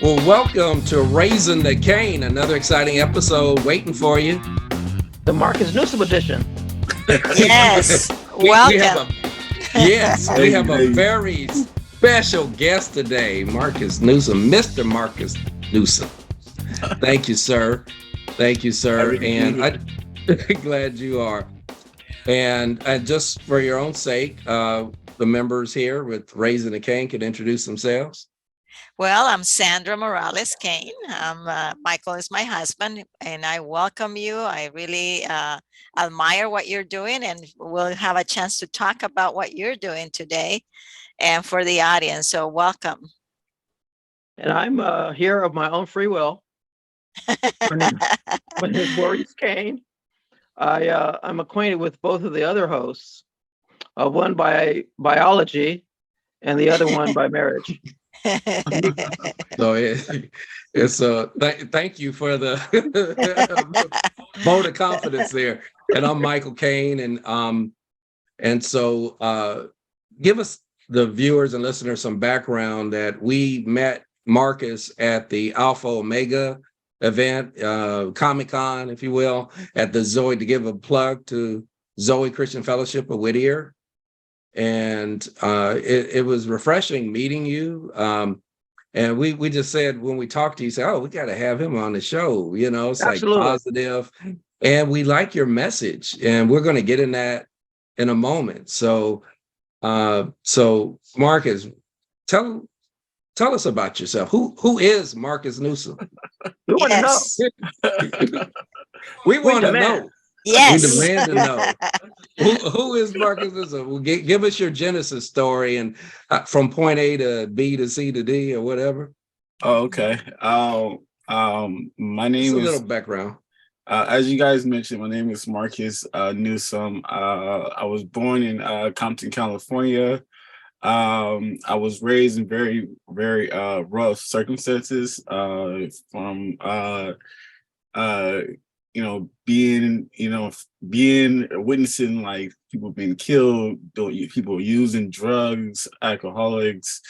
Well, welcome to Raising the Kane, another exciting episode waiting for you. The Marcus Newsome edition. Yes, we welcome. we have a very special guest today, Marcus Newsome, Mr. Marcus Newsome. Thank you, sir. Thank you, sir. And I'm glad you are. And just for your own sake, the members here with Raising the Kane could introduce themselves. Well, I'm Sandra Morales Kane. Michael is my husband, and I welcome you. I really admire what you're doing, and we'll have a chance to talk about what you're doing today and for the audience. So welcome. And I'm here of my own free will. My name is Maurice Kane. I'm acquainted with both of the other hosts, one by biology and the other one by marriage. So thank you for the vote of confidence there. And I'm Michael Kane, and so give us, the viewers and listeners, some background that we met Marcus at the Alpha Omega event, Comic-Con, if you will, at the Zoe, to give a plug to Zoe Christian Fellowship of Whittier. And it was refreshing meeting you. And we just said, when we talked to you, said, oh, we got to have him on the show. You know, it's Absolutely. Like positive. And we like your message. And we're going to get in that in a moment. So Marcus, tell us about yourself. Who is Marcus Newsome? We want to know. We want to know. Yes. We demand to know. Who is Marcus Newsome? Well, give us your Genesis story, and from point A to B to C to D or whatever. Oh, okay. My name is a little background. As you guys mentioned, my name is Marcus Newsome. I was born in Compton, California. I was raised in very, very rough circumstances. From being witnessing like people being killed, people using drugs, alcoholics,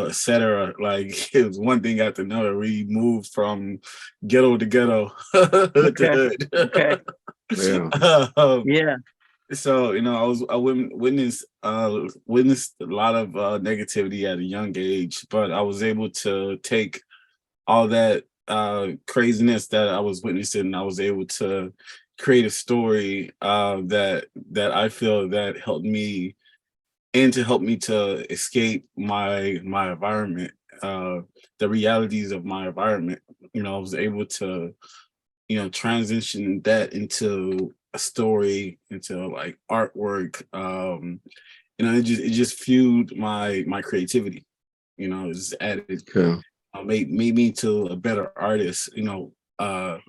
etc. Like, it was one thing after another. We moved from ghetto to ghetto. Okay. Yeah. So I witnessed a lot of negativity at a young age, but I was able to take all that craziness that I was witnessing, and I was able to create a story that I feel that helped me, and to help me to escape my environment, the realities of my environment. I was able to transition that into a story, into like artwork. It just fueled my creativity. It just added. Cool. Made me to a better artist, with the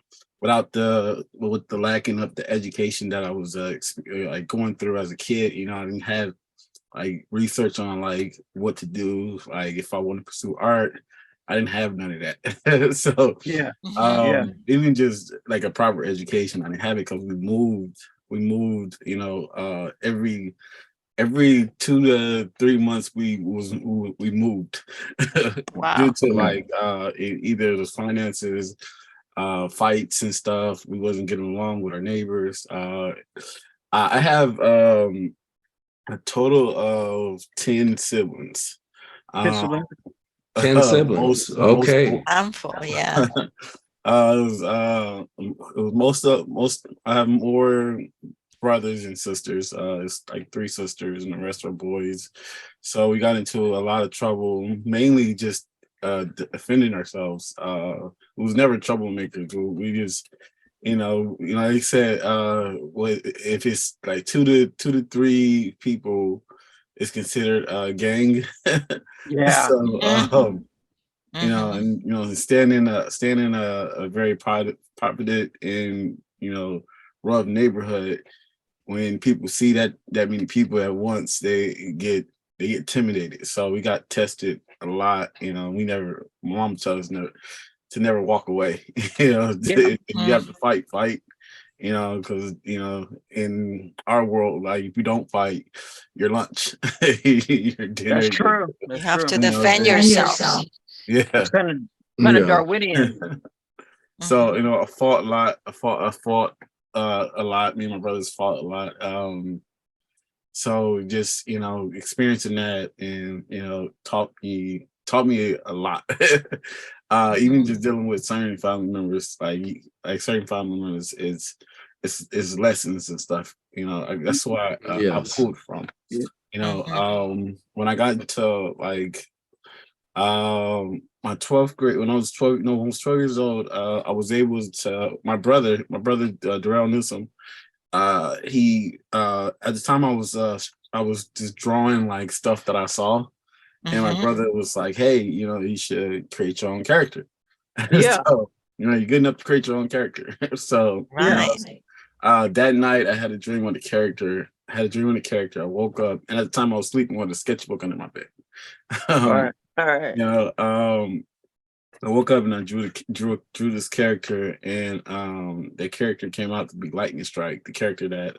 lacking of the education that I was like going through as a kid. I didn't have like research on like what to do, like if I want to pursue art. I didn't have none of that. So even just like a proper education, I didn't have it, because we moved every 2 to 3 months we moved. Wow. Due to like either the finances, fights and stuff. We wasn't getting along with our neighbors. I have a total of 10 siblings. 10 siblings. Okay. Handful, yeah. It was most. I have more brothers and sisters. It's like 3 sisters, and the rest are boys. So we got into a lot of trouble, mainly just defending ourselves. We was never troublemakers. We just, like I said, if it's like 2 to 3 people, it's considered a gang. Yeah. So, and staying in a very private and rough neighborhood, when people see that many people at once, they get intimidated. So we got tested a lot. My mom tells us to never walk away. You have to fight. because in our world, like if you don't fight, your lunch, your dinner. That's true. You That's have true. to defend yourself. Yeah. It's kind of Yeah. Darwinian. So Mhm. I fought a lot. I fought a lot. Me and my brothers fought a lot. So just experiencing that, and taught me a lot. Even just dealing with certain family members, like certain family members, is lessons and stuff. That's why I Yes. pulled from. Mhm. When I got into my 12th grade, when I was 12, when I was 12 years old, I was able to. My brother, Darrell Newsome. He at the time I was just drawing like stuff that I saw, and my Mhm. brother was like, "Hey, you should create your own character." Yeah. So you're good enough to create your own character. So Yeah. Right. that night I had a dream on the character. I woke up, and at the time I was sleeping with a sketchbook under my bed. All um, right. All right. I woke up and I drew this character, and the character came out to be Lightning Strike, the character that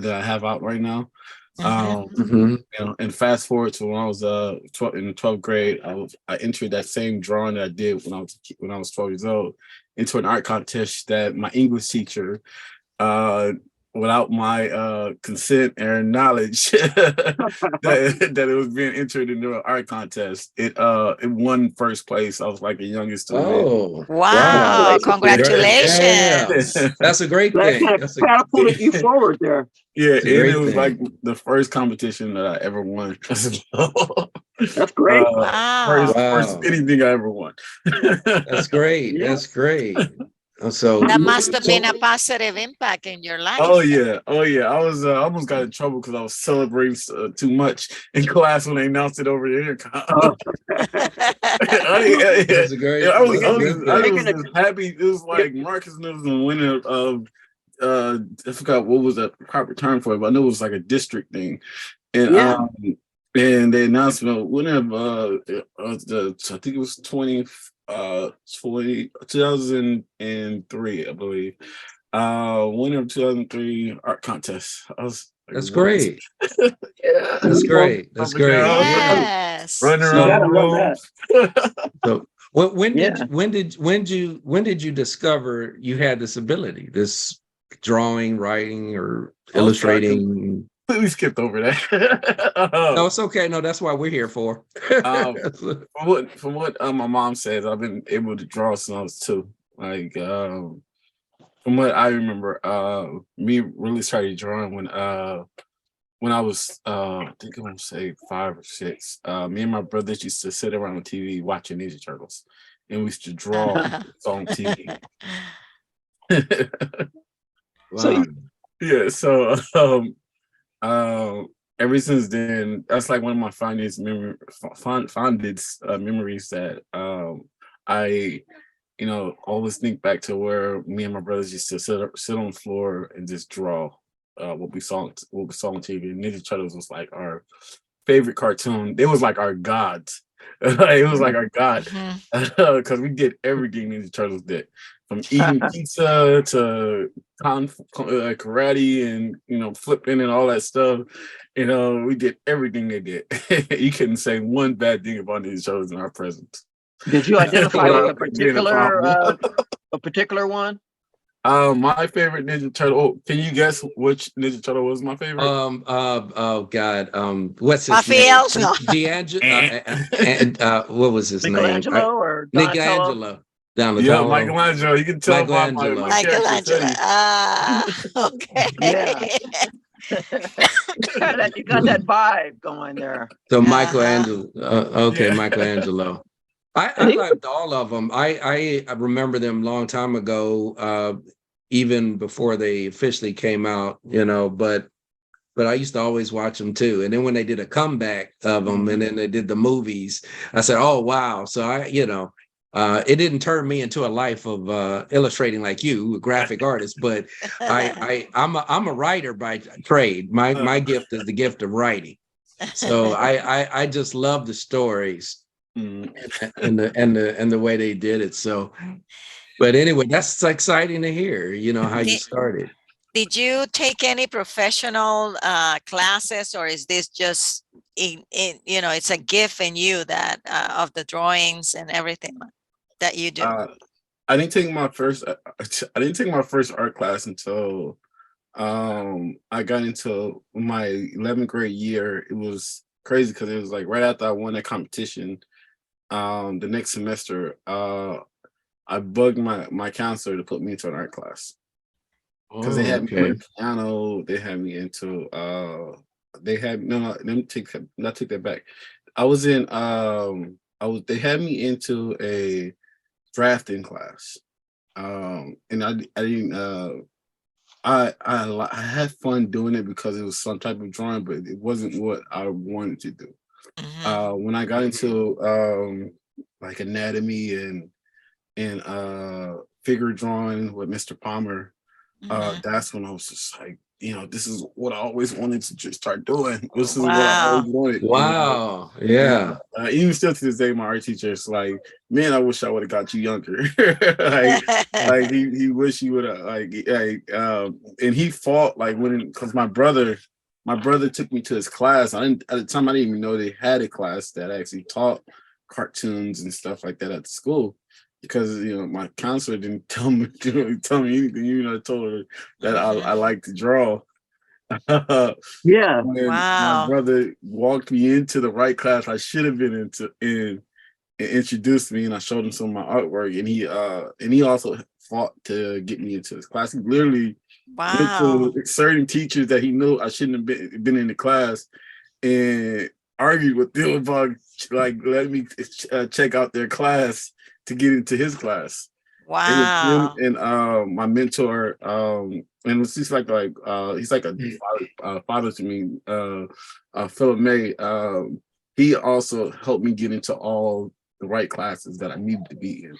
I have out right now. Mhm. And fast forward to when I was in 12th grade, I entered that same drawing that I did when I was 12 years old into an art contest that my English teacher, uh without my consent and knowledge, that it was being entered into an art contest. It won first place. I was like the youngest to win. Oh, wow. Wow, Yeah, yeah. congratulations. That's a great That thing. kind of catapulted you forward there. Yeah, That's a and it great was like thing. the first competition that I ever won. That's great. First, Wow. Wow. anything I ever won. That's great. Yeah. That's great. So, That must have been a so positive impact in your Oh life. yeah, oh yeah. I almost got in trouble because I was celebrating too much in class when they announced it over the intercom. Oh, that's a great, that's a good I thing. was just happy. It was like Marcus Newsome winner of I forgot what was the proper term for it, but I knew it was like a district thing. And yeah. and the announcement winner of I think it was 2003, I believe. Winner of 2003 art contest. I was like, That's what? great. Yeah. That's great. That's Up and down, great. Yeah. Yes. running You around So, gotta love the that. room. so Yeah. when did you discover you had this ability, this drawing, writing, or I'm sorry, illustrating? completely skipped over that. No, it's okay. No, that's what we're here for. um, from what my mom says, I've been able to draw since I was 2. Like from what I remember, me really started drawing when I was I think I'm gonna say 5 or 6. Me and my brothers used to sit around the TV watching Ninja Turtles, and we used to draw on TV. So Wow. Yeah, so ever since then, that's like one of my fondest memories that I always think back to where me and my brothers used to sit on the floor and just draw what we saw on TV. Ninja Turtles was like our favorite cartoon. It was like our gods. It was like our god Mhm. because we did everything Ninja Turtles did, from eating pizza to karate and flipping and all that stuff. We did everything they did. You couldn't say one bad thing about Ninja Turtles in our presence. did you identify with Well, a particular one? My favorite Ninja Turtle. Oh, can you guess which Ninja Turtle was my favorite? oh God, what's his name? Raphael's no. D'Angelo, and what was his name? Michelangelo or Nick Donatello? Angelo, Donatello, Yeah, Michelangelo. You can tell by my Michelangelo. character's Michelangelo. hoodie. Ah, okay. Yeah. You got that vibe going there. So Uh-huh. Michelangelo. Okay, Yeah. Michelangelo. And I he liked all of them. I remember them a long time ago, even before they officially came out. But I used to always watch them too. And then when they did a comeback of them, and then they did the movies, I said, "Oh wow!" So it didn't turn me into a life of illustrating like you, a graphic artist. But I'm a writer by trade. My gift is the gift of writing. So I just love the stories and the way they did it. So, but anyway, that's exciting to hear, how you Did, started. did you take any professional classes, or is this just it's a gift in you that of the drawings and everything that you do? I didn't take my first art class until I got into my 11th grade year. It was crazy because it was like right after I won that competition. The next semester, I bugged my counselor to put me into an art class because they had me playing piano. They had me into let me take that back. I was in they had me into a drafting class. And I didn't I had fun doing it because it was some type of drawing, but it wasn't what I wanted to do. When I got into like anatomy and figure drawing with Mr. Palmer, that's when I was just like, this is what I always wanted to just start doing. This is what I always wanted. Wow. Yeah. Even still to this day, my art teacher is like, man, I wish I would have got you younger. like he wish he would have and he fought like because my brother took me to his class. At the time I didn't even know they had a class that actually taught cartoons and stuff like that at the school. Because my counselor didn't tell me anything. I told her that I like to draw. Yeah. My brother walked me into the right class I should have been into and introduced me, and I showed him some of my artwork, and he also fought to get me into his class. He literally went to certain teachers that he knew I shouldn't have been in the class and argued with them about like letting me check out their class to get into his class. Wow. And my mentor, and he's like a father to me, Philip May. He also helped me get into all the right classes that I needed to be in.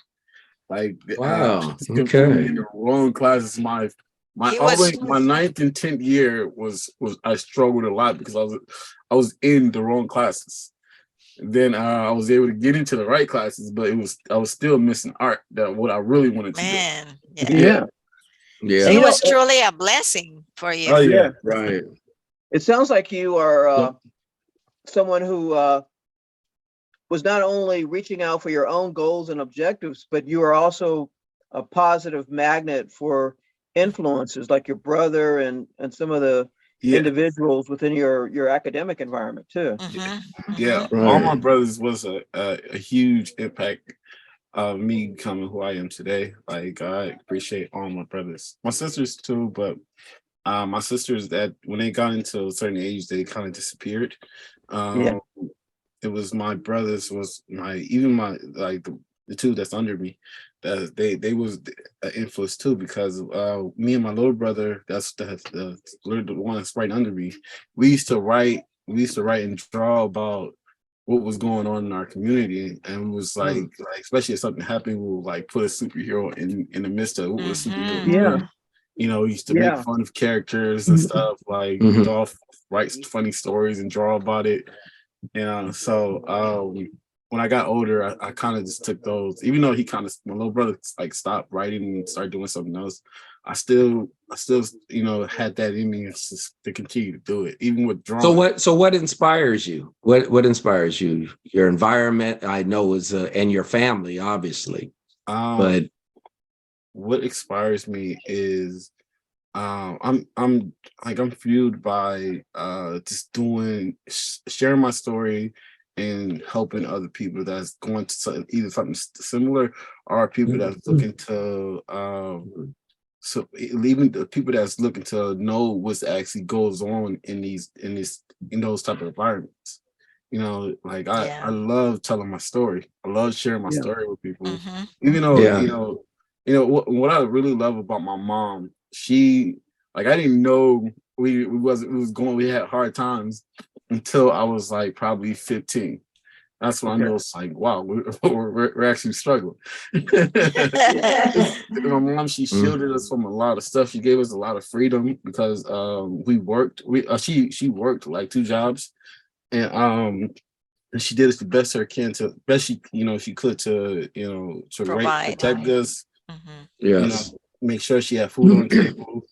Like, Okay. in the wrong classes. My 9th and 10th year was I struggled a lot because I was in the wrong classes. Then I was able to get into the right classes, but I was still missing art, that what I really wanted to do. Yeah. So it was truly a blessing for you. Oh yeah, right. It sounds like you are someone who was not only reaching out for your own goals and objectives, but you are also a positive magnet for influences like your brother and some of the individuals within your academic environment too. Right. All my brothers was a huge impact of me becoming who I am today. Like, I appreciate all my brothers, my sisters too, but my sisters, that when they got into a certain age, they kind of disappeared. It was my brothers, even my like the two that's under me, that they was an influence too, because me and my little brother, that's the one that's right under me, we used to write and draw about what was going on in our community, and it was like especially if something happened, we would like put a superhero in the midst of what was a superhero doing. We used to make fun of characters and stuff, like write funny stories and draw about it. So when I got older, I kind of just took those, even though my little brother like stopped writing and started doing something else. I still had that in me to continue to do it, even with drawing. So what inspires you? What inspires you? Your environment, I know, is and your family, obviously. But what inspires me is I'm fueled by just sharing my story and helping other people that's going to either something similar, or people that's looking to so even the people that's looking to know what actually goes on in those type of environments. I love telling my story. I love sharing my story with people. Even though what I really love about my mom, she, like, I didn't know we had hard times until I was like probably 15. That's when I knew it's like, wow, we're actually struggling. My mom, she shielded us from a lot of stuff. She gave us a lot of freedom because we worked. She worked like 2 jobs, and and she did it the best her can to best she could to Provide. protect us, Yes. make sure she had food on the table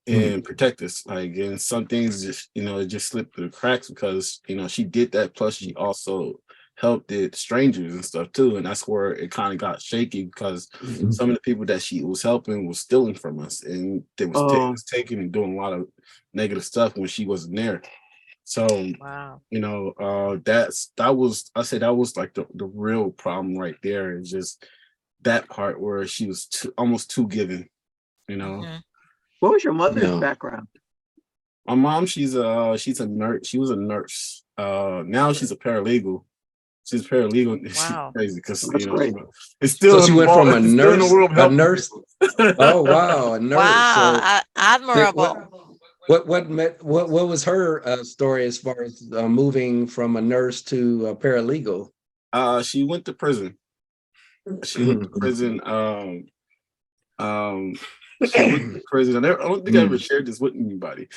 and protect us. Like, and some things just it just slipped through the cracks because she did that. Plus, she also helped strangers and stuff too, and that's where it kind of got shaky because some of the people that she was helping was stealing from us, and they was taking and doing a lot of negative stuff when she wasn't there. So Wow. that was like the real problem right there. Is just that part where she was almost too giving. What was your mother's background? My mom, she's a nurse. She was a nurse. Now she's a paralegal. She's a paralegal. Wow. She's crazy because great. it's still So she went from a it's still in the world of nurse, a helping nurse. people. Oh wow, a nurse. Wow. So Admirable. what was her story as far as moving from a nurse to a paralegal? She went to prison. She went to prison. She went to prison. I don't think I ever shared this with anybody.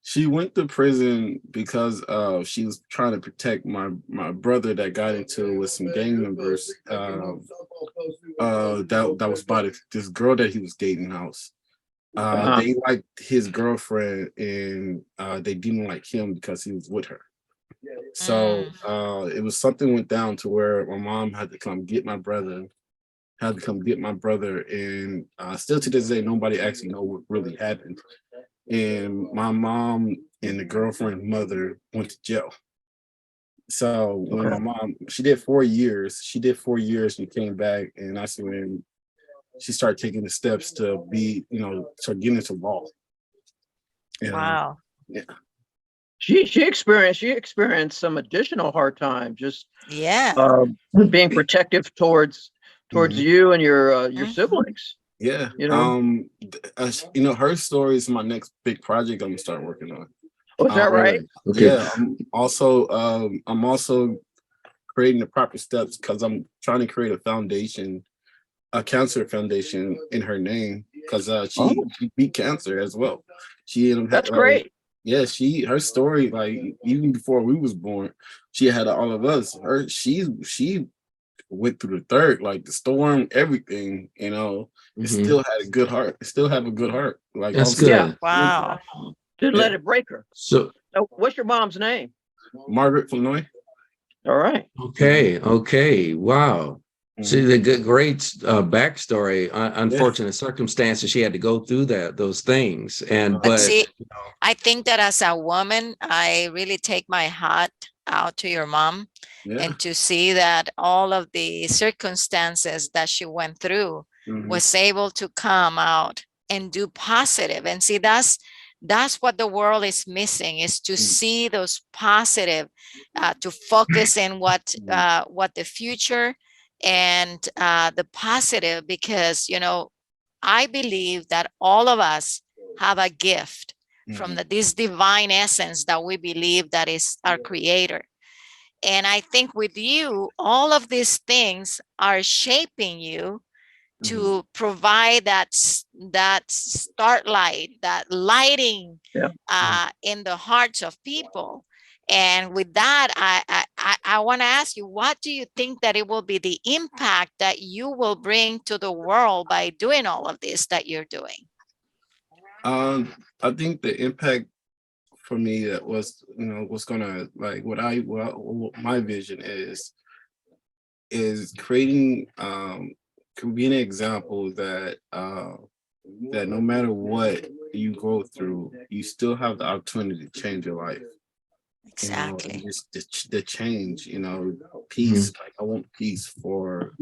She went to prison because she was trying to protect my brother that got into it with some gang members. That was by this girl that he was dating house. They liked his girlfriend and they didn't like him because he was with her. So it was something went down to where my mom had to come get my brother. And still to this day, nobody actually know what really happened. And my mom and the girlfriend's mother went to jail. So when my mom, she did 4 years. And came back, and that's when she started taking the steps to be, start getting into law. Wow. Yeah. She experienced some additional hard times, just being protective towards you and your siblings. Yeah. Her story is my next big project I'm gonna start working on. Oh, is that right? Okay. Yeah. I'm also creating the proper steps because I'm trying to create a cancer foundation in her name because she beat cancer as well. That's great. Yeah, her story, like even before we was born, she had all of us. She went through the third, like the storm, everything, it still had a good heart. It still have a good heart. Like that's good. Yeah. Wow. Didn't let it break her. So what's your mom's name? Margaret Flournoy. All right. Okay. Wow. See the great backstory. Unfortunate circumstances she had to go through those things, but see, I think that as a woman, I really take my hat out to your mom, and to see that all of the circumstances that she went through was able to come out and do positive. And see, that's what the world is missing, is to see those positive, to focus in what the future and the positive, because I believe that all of us have a gift from this divine essence that we believe that is our creator. And I think with you, all of these things are shaping you to provide that starlight, that lighting in the hearts of people. And with that, I want to ask you, what do you think that it will be the impact that you will bring to the world by doing all of this that you're doing? I think the impact for me that was, what's gonna, like, what my vision is creating, being an example that that no matter what you go through, you still have the opportunity to change your life. Exactly. And just the change, peace. Like, I want peace for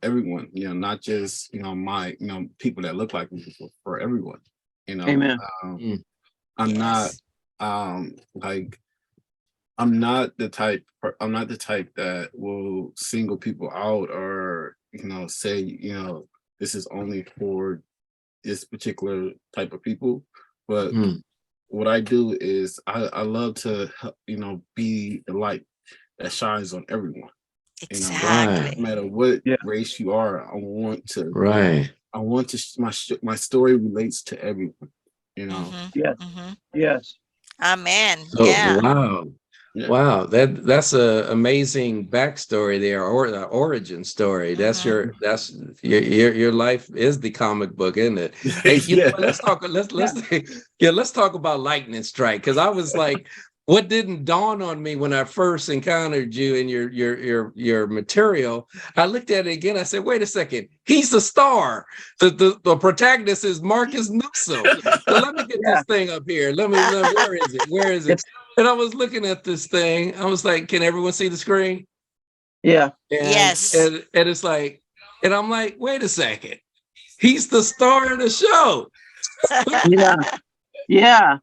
everyone, not just my people that look like me, for everyone. Amen. I'm not like I'm not the type that will single people out or say this is only for this particular type of people. But what I do is I love to be the light that shines on everyone. Exactly. No matter what race you are, I want to my story relates to everyone. Yes. Amen. wow. Yeah. Wow, that's a amazing backstory there, or the origin story. That's Mhm. your life is the comic book, isn't it? Hey, you know Yeah. what? Let's yeah, let's talk about lightning strike, because I was like, what didn't dawn on me when I first encountered you and your material? I looked at it again. I said, wait a second, he's the star. The protagonist is Marcus Newsome. So let me get Yeah. this thing up here. Where is it? Where is it? It's And I was looking at this thing. I was like, can everyone see the screen? yeah. And Yes. and it's like, and I'm like, wait a second. He's the star of the show. Yeah. Yeah.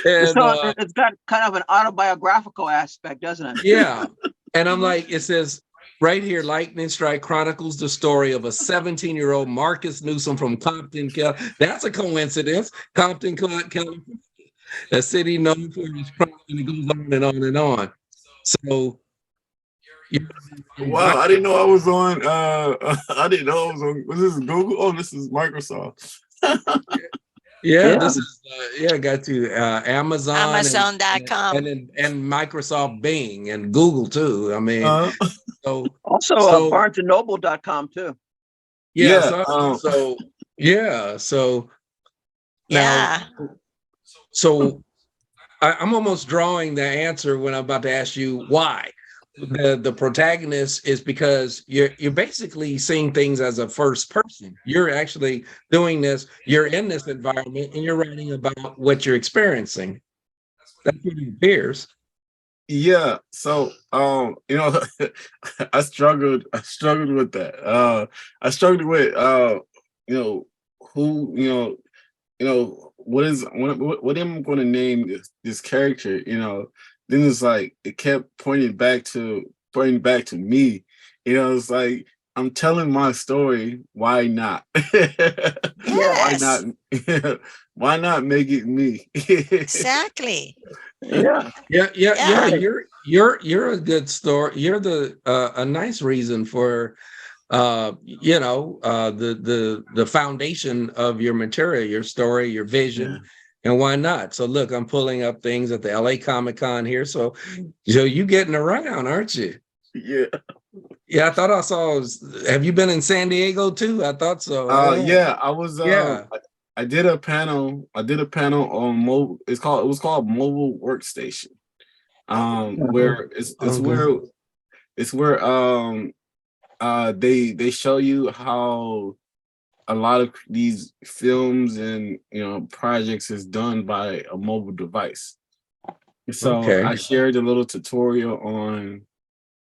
And So it's got kind of an autobiographical aspect, doesn't it? yeah. And I'm Mhm. like, it says right here, Lightning Strike chronicles the story of a 17-year-old Marcus Newsome from Compton, California. That's a coincidence. Compton, California, a city known for its crime, and it goes on and on and on. So you're Wow, I didn't know I was on. I didn't know I was on. Was this Google? Oh, this is Microsoft. Yeah, Yeah. this is yeah, got to Amazon Amazon.com. and Microsoft Bing and Google too. I mean, Uh, so Also, so BarnesandNoble.com too. yeah, yeah. so yeah, so now Yeah. so I'm almost drawing the answer when I'm about to ask you why. The protagonist is because you're basically seeing things as a first person. You're actually doing this, you're in this environment and you're writing about what you're experiencing. That's what it appears. Yeah. So, I struggled with that. I struggled with, you know, who, what am I going to name this character? Then it's like it kept pointing back to me. It's like I'm telling my story. Why not? Why not? Yes. Why not make it me? Exactly. Yeah. Yeah. Yeah. Right. You're a good story. You're the a nice reason for the foundation of your material, your story, your Yeah. vision, and why not? So look, I'm pulling up things at the LA Comic Con here. So you getting around, aren't you? Yeah. Yeah, I thought I saw. Have you been in San Diego too? I thought so. I don't know. Yeah, I was Yeah. I did a panel. I did a panel on mobile. It was called Mobile Workstation. Oh, Where okay. it's where they show you how a lot of these films and projects is done by a mobile device. So Okay. I shared a little tutorial on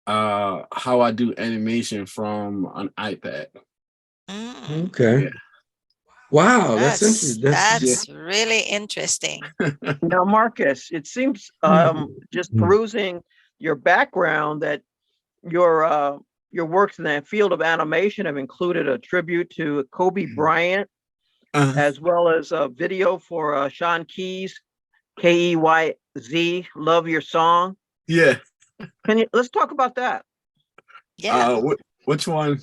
how I do animation from an iPad. Mm, Okay. Yeah. Wow, that's that's interesting. That's Yeah. that's really interesting. Now, Marcus, it seems just perusing your background that your uh, your works in the field of animation have included a tribute to Kobe Bryant, Uh, as well as a video for Sean Keyes, Keyz, "Love Your Song." yeah. Let's talk about that, Yeah. Which one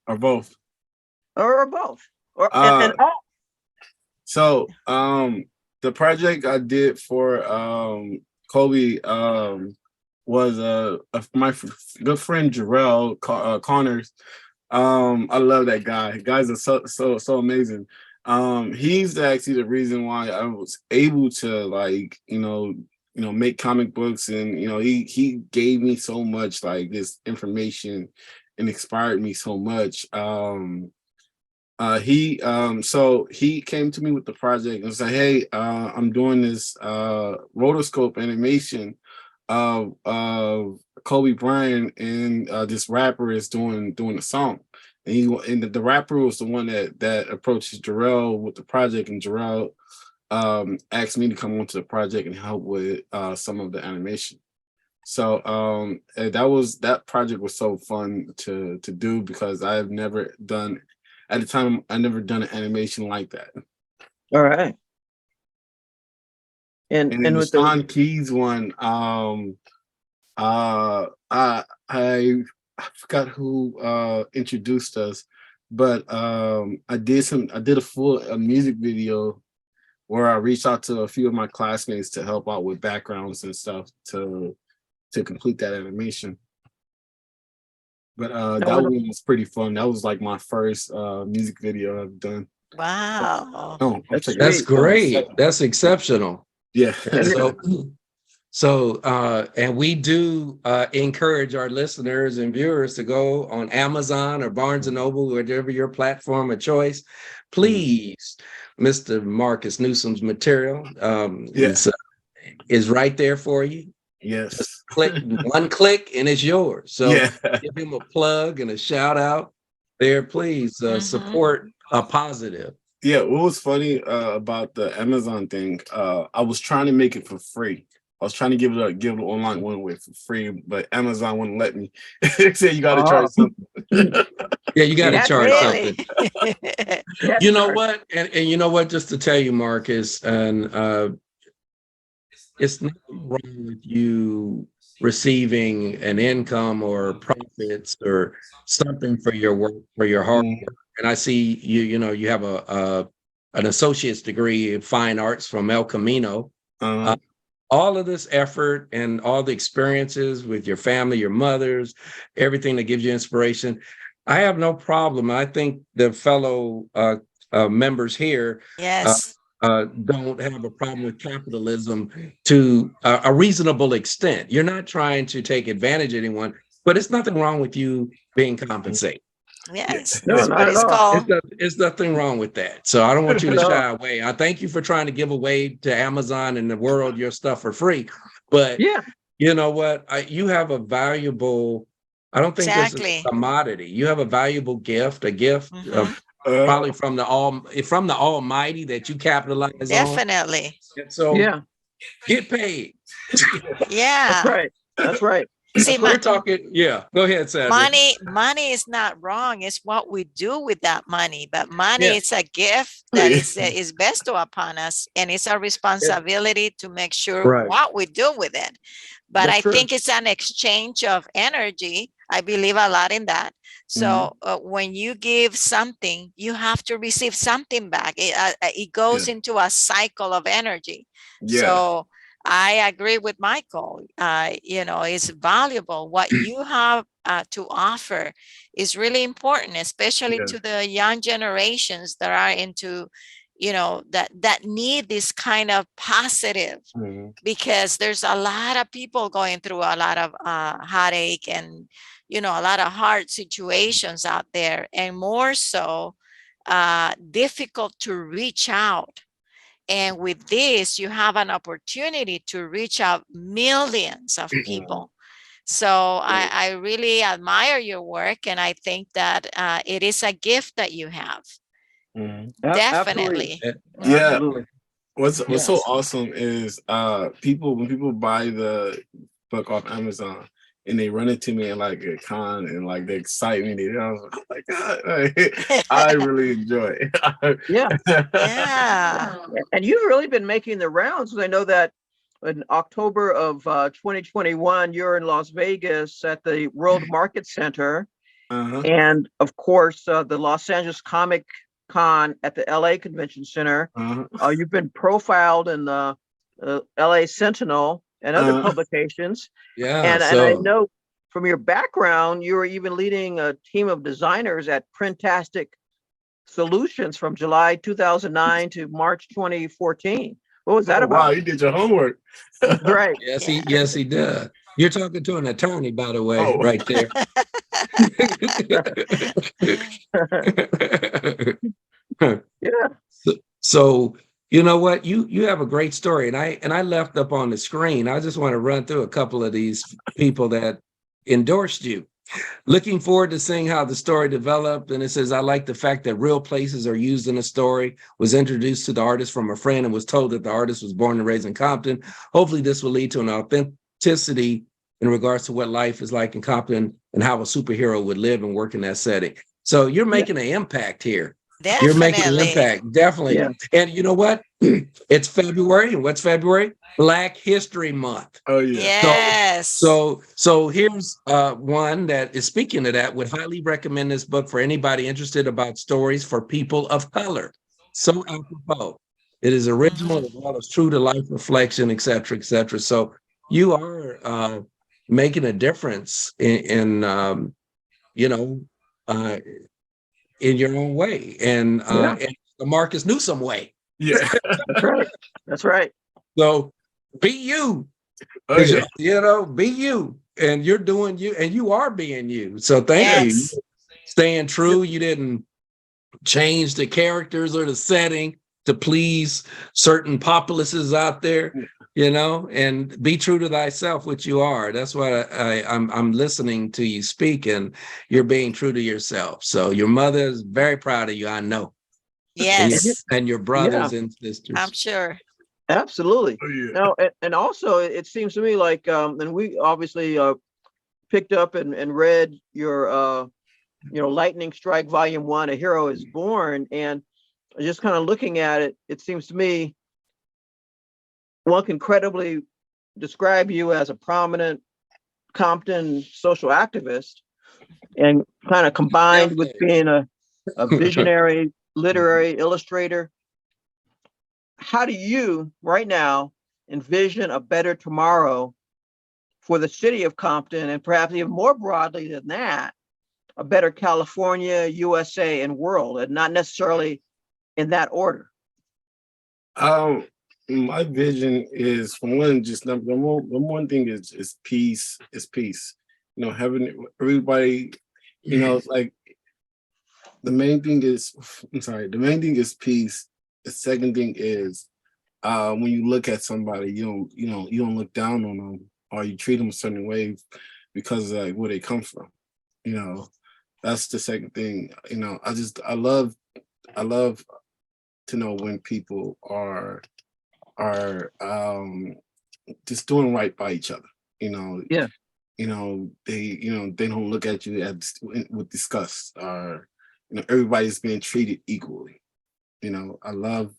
or both? or both, or and Uh, all. so the project I did for Kobe was good friend Jarrell Connors. I love that guy. Guys are so amazing. He's actually the reason why I was able to make comic books, and he gave me so much like this information and inspired me so much. He came to me with the project and said, "Hey, I'm doing this rotoscope animation of Kobe Bryant, and this rapper is doing a song." And the rapper was the one that approaches Jarrell with the project, and Jarrell asked me to come onto the project and help with some of the animation. So and that project was so fun to do, because I've never done at the time I never done an animation like that. All right, and And then and the with the Sean Keys one, uh I I I forgot who introduced us, but I did a full music video where I reached out to a few of my classmates to help out with backgrounds and stuff to complete that animation. But that one was pretty fun. That was like my first music video I've done. Wow. Oh, That's great. That's exceptional. Yeah. So, and we do encourage our listeners and viewers to go on Amazon or Barnes and Noble, whatever your platform of choice. Please, Mr. Marcus Newsome's material is right there for you. Yes. Just click one click and it's yours. So yeah. give him a plug and a shout out there. Please support a positive. Yeah, what was funny about the Amazon thing, I was trying to make it for free. I was trying to give it online one way for free, but Amazon wouldn't let me. They said you got to charge something. Yeah, you got to charge Really? something. You know what? And you know what? Just to tell you, Marcus, and it's not wrong with you receiving an income or profits or something for your work, for your hard work. And I see you know, you have an associate's degree in fine arts from El Camino. All of this effort and all the experiences with your family, your mothers, everything that gives you inspiration, I have no problem. I think the fellow members here don't have a problem with capitalism to a reasonable extent. You're not trying to take advantage of anyone, but it's nothing wrong with you being compensated. Yes, No, that's not what at it's all. called. It's nothing wrong with that. So I don't want you to No. shy away. I thank you for trying to give away to Amazon and the world your stuff for free. But you know what? You have a valuable, I don't think this is a commodity. You have a valuable gift, a gift of probably from the Almighty that you capitalize on. Definitely. And so get paid. Yeah. That's right. See, we're talking. Yeah, go ahead, Sandra. Money is not wrong. It's what we do with that money. But money is a gift that is bestowed upon us, and it's our responsibility to make sure what we do with it. But I think it's an exchange of energy. I believe a lot in that. So when you give something, you have to receive something back. It goes into a cycle of energy. So I agree with Michael. You know, it's valuable. What you have to offer is really important, especially to the young generations that are into, you know, that need this kind of positive, because there's a lot of people going through a lot of heartache and, you know, a lot of hard situations out there, and more so difficult to reach out. And with this, you have an opportunity to reach out millions of people. So I really admire your work, and I think that it is a gift that you have. Definitely. Absolutely. What's so awesome is when people buy the book off Amazon and they run into me in like a con and like they excite me, I was like, oh my God, I really enjoy it. And you've really been making the rounds. I know that in October of 2021, you're in Las Vegas at the World Market Center. And of course, the Los Angeles Comic Con at the LA Convention Center. You've been profiled in the LA Sentinel and other publications. And I know from your background, you were even leading a team of designers at Printastic Solutions from July 2009 to March 2014. What was that about? Wow, you did your homework. Right. Yes, he did. You're talking to an attorney, by the way, right there. So you know what? You have a great story, and I left up on the screen. I just want to run through a couple of these people that endorsed you. Looking forward to seeing how the story developed. And it says, I like the fact that real places are used in a story, was introduced to the artist from a friend and was told that the artist was born and raised in Compton. Hopefully this will lead to an authenticity in regards to what life is like in Compton and how a superhero would live and work in that setting. So you're making an impact here. Definitely. You're making an impact, definitely. And you know what? It's February, and what's February? Black History Month. Oh yeah. Yes. So here's one that is speaking to that. Would highly recommend this book for anybody interested about stories for people of color. So apropos. It is original as well as true to life reflection, et cetera, et cetera. So you are making a difference in you know, uh, in your own way, and in the Marcus Newsome way. Yeah. That's right. That's right. So be you, Oh, yeah. be you, and you're doing you, and you are being you. So thank you. Yes. Staying true. You didn't change the characters or the setting to please certain populaces out there, and be true to thyself, which you are. That's what I'm listening to you speak, and you're being true to yourself. So your mother is very proud of you, I know. Yes. And your brothers and I'm sisters. sure. Absolutely. Oh, yeah. Now, and also, it seems to me like, and we obviously picked up and read your, Lightning Strike Volume 1, A Hero is Born, and just kind of looking at it, it seems to me one can credibly describe you as a prominent Compton social activist, and kind of combined with being a visionary literary illustrator. How do you right now envision a better tomorrow for the city of Compton, and perhaps even more broadly than that, a better California, USA, and world, and not necessarily in that order? My vision is, for one, just number one thing is peace. Is peace. Having everybody, like the main thing is. I'm sorry. The main thing is peace. The second thing is, when you look at somebody, you don't look down on them, or you treat them a certain way because of like where they come from. That's the second thing. I love to know when people are just doing right by each other. Yeah. They don't look at you as with disgust, or everybody's being treated equally. I love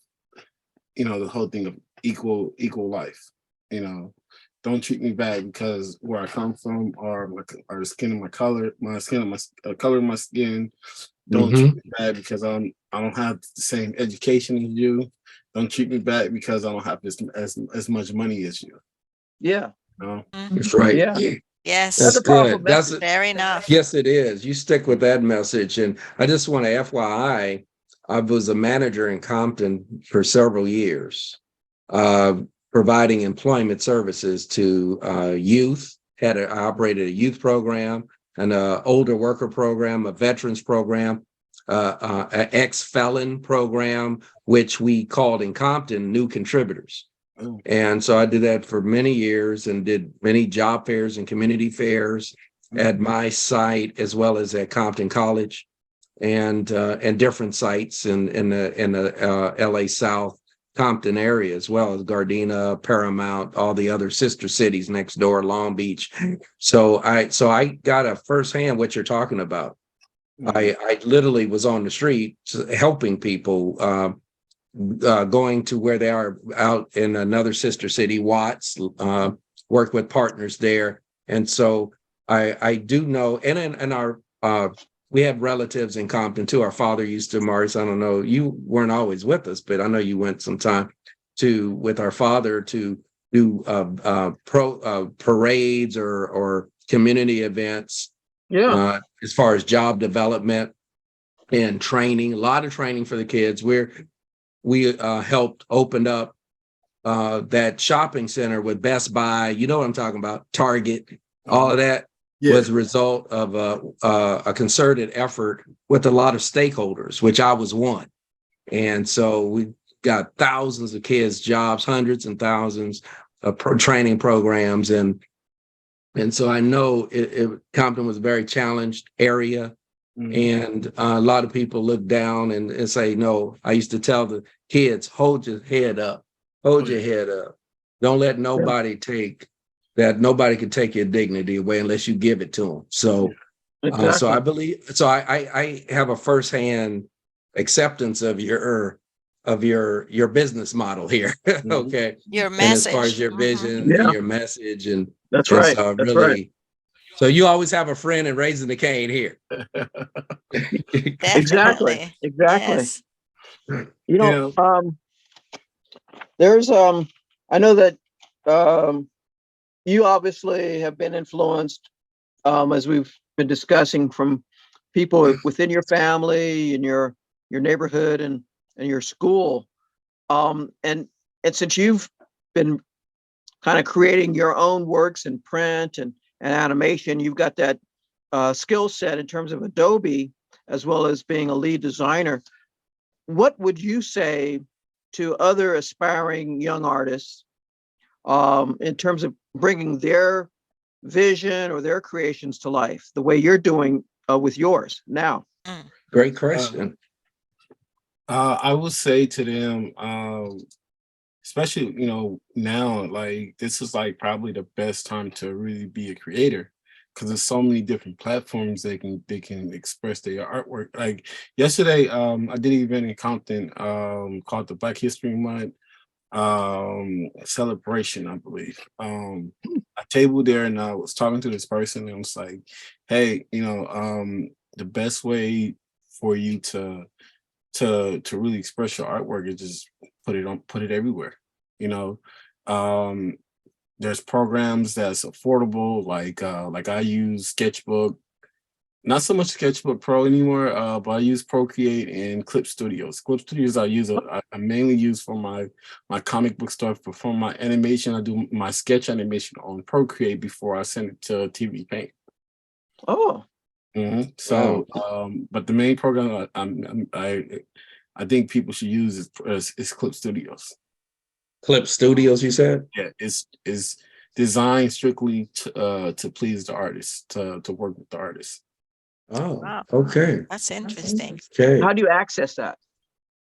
the whole thing of equal life. Don't treat me bad because where I come from, or the skin of my color, color of my skin. Don't treat me bad because I don't have the same education as you. Don't treat me bad because I don't have as much money as you. Yeah. That's right. Yeah. Yes. That's a powerful good. message. Fair enough. Yes, it is. You stick with that message. And I just want to FYI, I was a manager in Compton for several years, providing employment services to youth. I operated a youth program, an older worker program, a veterans program, an ex-felon program, which we called in Compton new contributors. And so I did that for many years and did many job fairs and community fairs at my site, as well as at Compton College, and different sites in the LA South Compton area, as well as Gardena, Paramount, all the other sister cities next door, Long Beach. So I got a firsthand what you're talking about. I literally was on the street helping people, going to where they are out in another sister city, Watts, worked with partners there. And so I do know, and in our, we have relatives in Compton too. Our father used to, Maurice, I don't know, you weren't always with us, but I know you went sometime with our father to do parades or community events. Yeah. As far as job development and training, a lot of training for the kids. We helped open up that shopping center with Best Buy. You know what I'm talking about? Target, all of that was a result of a concerted effort with a lot of stakeholders, which I was one. And so we got thousands of kids jobs, hundreds and thousands of training programs. And so I know Compton was a very challenged area. And a lot of people look down and say, no. I used to tell the kids, hold your head up. Hold your head up. Don't let nobody nobody can take your dignity away unless you give it to them. So, so I believe, I have a firsthand acceptance of your business model here. Okay. Your message. And as far as your vision and your message, and that's right. So that's really, right. so you always have a friend in Raising the Cane here. Definitely. Exactly. Yes. There's I know that you obviously have been influenced, as we've been discussing, from people within your family and your neighborhood and your school. And since you've been kind of creating your own works in print and animation, you've got that skill set in terms of Adobe, as well as being a lead designer. What would you say to other aspiring young artists in terms of bringing their vision or their creations to life the way you're doing with yours now? Great question. I would say to them, especially now, like this is like probably the best time to really be a creator, because there's so many different platforms they can express their artwork. Like yesterday, I did an event in Compton called the Black History Month celebration, I believe. I tabled there and I was talking to this person and I was like, hey, the best way for you to really express your artwork is just put it everywhere. There's programs that's affordable, like I use Sketchbook, not so much Sketchbook Pro anymore, but I use Procreate and Clip Studios. Clip Studios I mainly use for my comic book stuff, but for my animation, I do my sketch animation on Procreate before I send it to TV Paint. Oh. So, but the main program I think people should use is Clip Studios. Clip Studios, you said? Yeah, it's designed strictly to please the artist, to work with the artist. Oh, Wow. okay. That's interesting. Okay. How do you access that?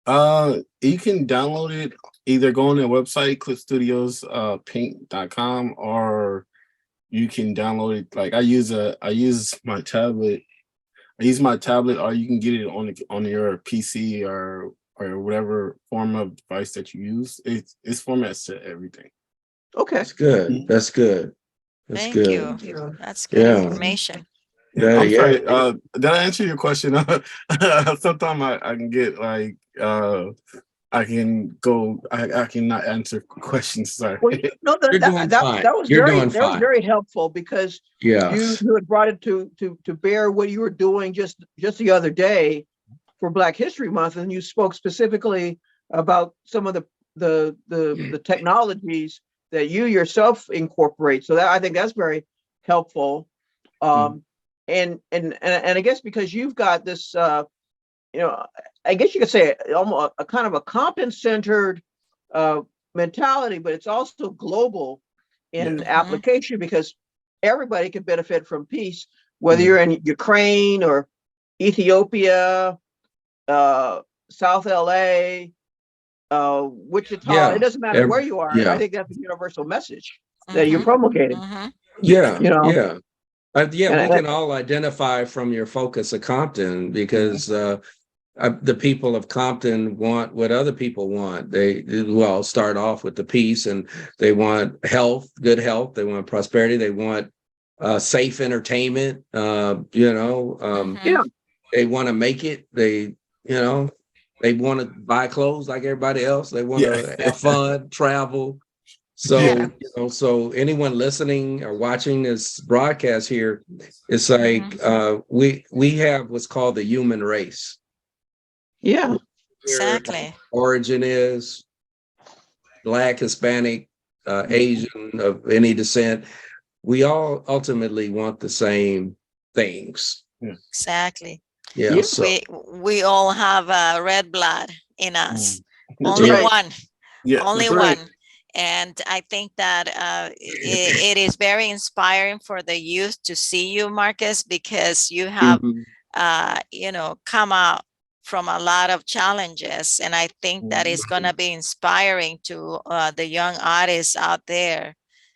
You can download it, either go on their website, clipstudiospaint.com, or you can download it. Like I use my tablet. Or you can get it on your PC or whatever form of device that you use. It's formats to everything. Okay. That's good. That's good. That's Thank good. you. That's good information. Yeah, I'm sorry. yeah. Did I answer your question? Sometimes I can get like I can not answer questions. Sorry. Well, no, You're doing fine. that was You're very doing fine. helpful, because Yes. you had brought it to bear what you were doing just the other day for Black History Month, and you spoke specifically about some of the technologies that you yourself incorporate. So that, I think that's very helpful. And I guess because you've got this, I guess you could say almost a kind of a Compton-centered mentality, but it's also global in application, because everybody can benefit from peace, whether you're in Ukraine or Ethiopia, South LA, Wichita. Yeah. It doesn't matter where you are. Yeah. I think that's a universal message that you're promulgating. Yeah. Yeah. Yeah, we can all identify from your focus of Compton, because the people of Compton want what other people want. They start off with the peace, and they want health, good health. They want prosperity. They want safe entertainment. Yeah. They want to make it. They want to buy clothes like everybody else. They want to have fun, travel. So, so anyone listening or watching this broadcast here, it's like we have what's called the human race. Yeah. Exactly. Origin is Black, Hispanic, Asian, of any descent. We all ultimately want the same things. Exactly. Yeah. So we all have red blood in us. That's Only right. one. Yeah, Only that's one. right. And I think that it is very inspiring for the youth to see you, Marcus, because you have, come out from a lot of challenges. And I think that is going to be inspiring to the young artists out there,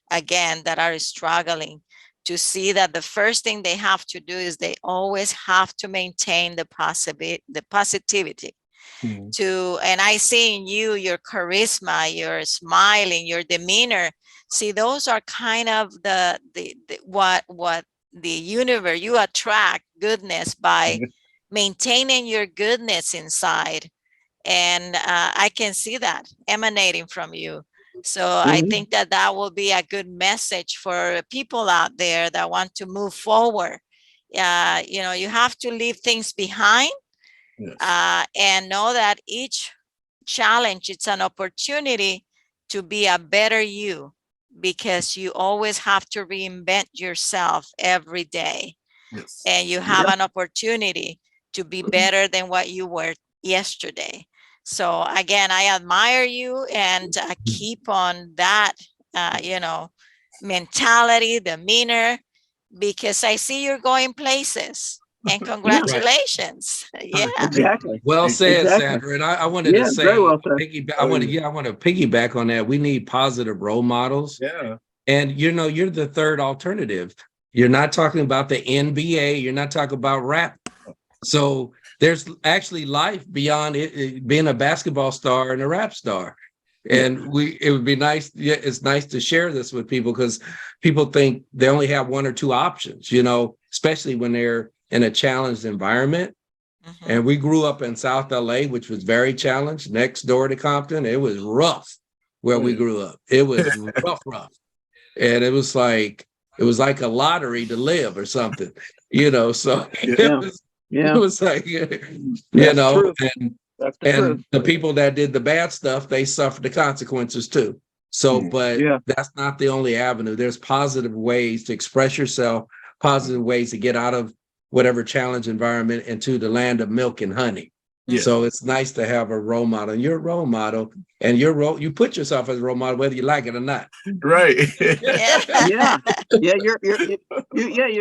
again, that are struggling, to see that the first thing they have to do is they always have to maintain the positivity. And I see in you your charisma, your smiling, your demeanor. See, those are kind of what the universe, you attract goodness by maintaining your goodness inside. And I can see that emanating from you. So I think that that will be a good message for people out there that want to move forward. You know, you have to leave things behind, and know that each challenge, it's an opportunity to be a better you, because you always have to reinvent yourself every day. And you have an opportunity to be better than what you were yesterday. So again, I admire you, and keep on that, you know, mentality, demeanor, because I see you're going places. And congratulations. Yeah. Exactly. Well said, Exactly. Sandra. And I wanted to Yeah, say, very well said. I want to piggyback on that. We need positive role models. Yeah. And you know, you're the third alternative. You're not talking about the NBA. You're not talking about rap. So there's actually life beyond it being a basketball star and a rap star. And it would be nice. Yeah, it's nice to share this with people, because people think they only have one or two options, you know, especially when they're in a challenged environment. And we grew up in South LA, which was very challenged, next door to Compton. It was rough where we grew up. It was rough. And it was like a lottery to live or something, you know. So it was like, you know, and the people that did the bad stuff, they suffered the consequences too. So, but that's not the only avenue. There's positive ways to express yourself, positive ways to get out of whatever challenge environment into the land of milk and honey. So it's nice to have a role model. And you're a role model, and you put yourself as a role model, whether you like it or not. Right. You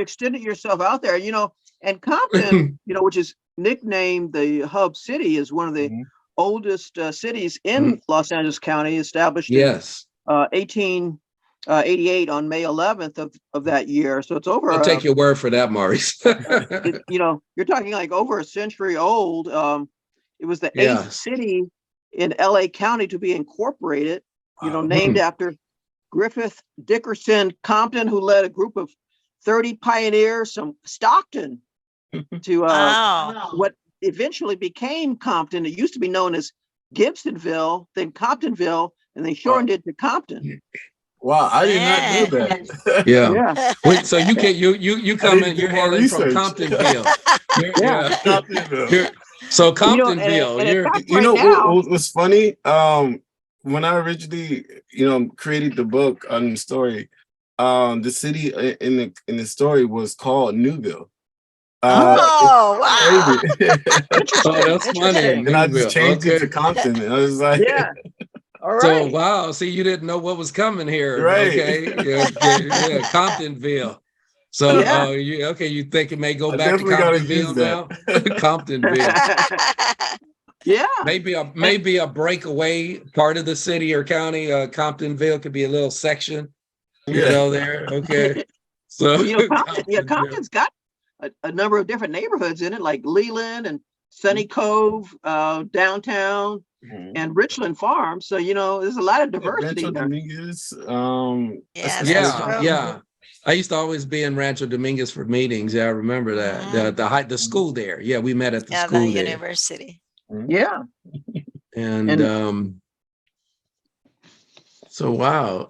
extended yourself out there, you know. And Compton, you know, which is nicknamed the Hub City, is one of the oldest cities in Los Angeles County, established in 1888 on May 11th of that year. So it's over. I'll take your word for that, Maurice. You know, you're talking like over a century old. It was the 8th city in LA County to be incorporated, you know, named after Griffith Dickerson Compton, who led a group of 30 pioneers from Stockton to what eventually became Compton. It used to be known as Gibsonville, then Comptonville, and they shortened it to Compton. Wow, I did not know that. Wait, so you come in, you're hailing from Comptonville. Comptonville. So Comptonville, you know what was funny? When I originally, you know, created the book on the story, the city in the story was called Newville. Wow. That's funny. And I just changed it to Compton. And I was like, all right. So wow, see, you didn't know what was coming here. Right. Okay. Comptonville. So you think it may go back to Comptonville now? Comptonville. Maybe a breakaway part of the city or county. Comptonville could be a little section, you know, there. Okay. So well, you know, Compton's got a number of different neighborhoods in it, like Leland and Sunny Cove, downtown, and Richland Farm. So, you know, there's a lot of diversity there. Dominguez, I used to always be in Rancho Dominguez for meetings. Yeah, I remember that. The school there. Yeah, we met at the school there. University. Yeah. And so wow.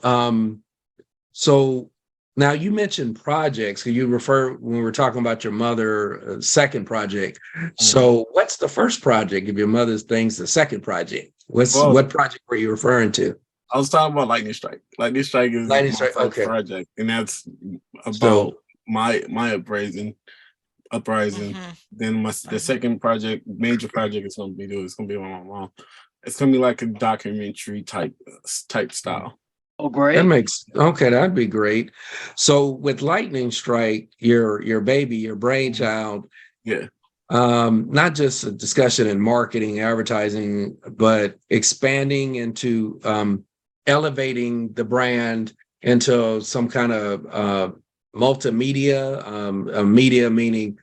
So now you mentioned projects. You refer when we were talking about your mother second project. So what's the first project of your mother's things? The second project. What project were you referring to? I was talking about Lightning Strike. Lightning Strike is my first project, and that's about my uprising. Then the second project, major project, is going to be It's going to be on my mom. It's going to be like a documentary type style. Oh, great! That'd be great. So with Lightning Strike, your baby, your brainchild, not just a discussion in marketing, advertising, but expanding into elevating the brand into some kind of multimedia, media, meaning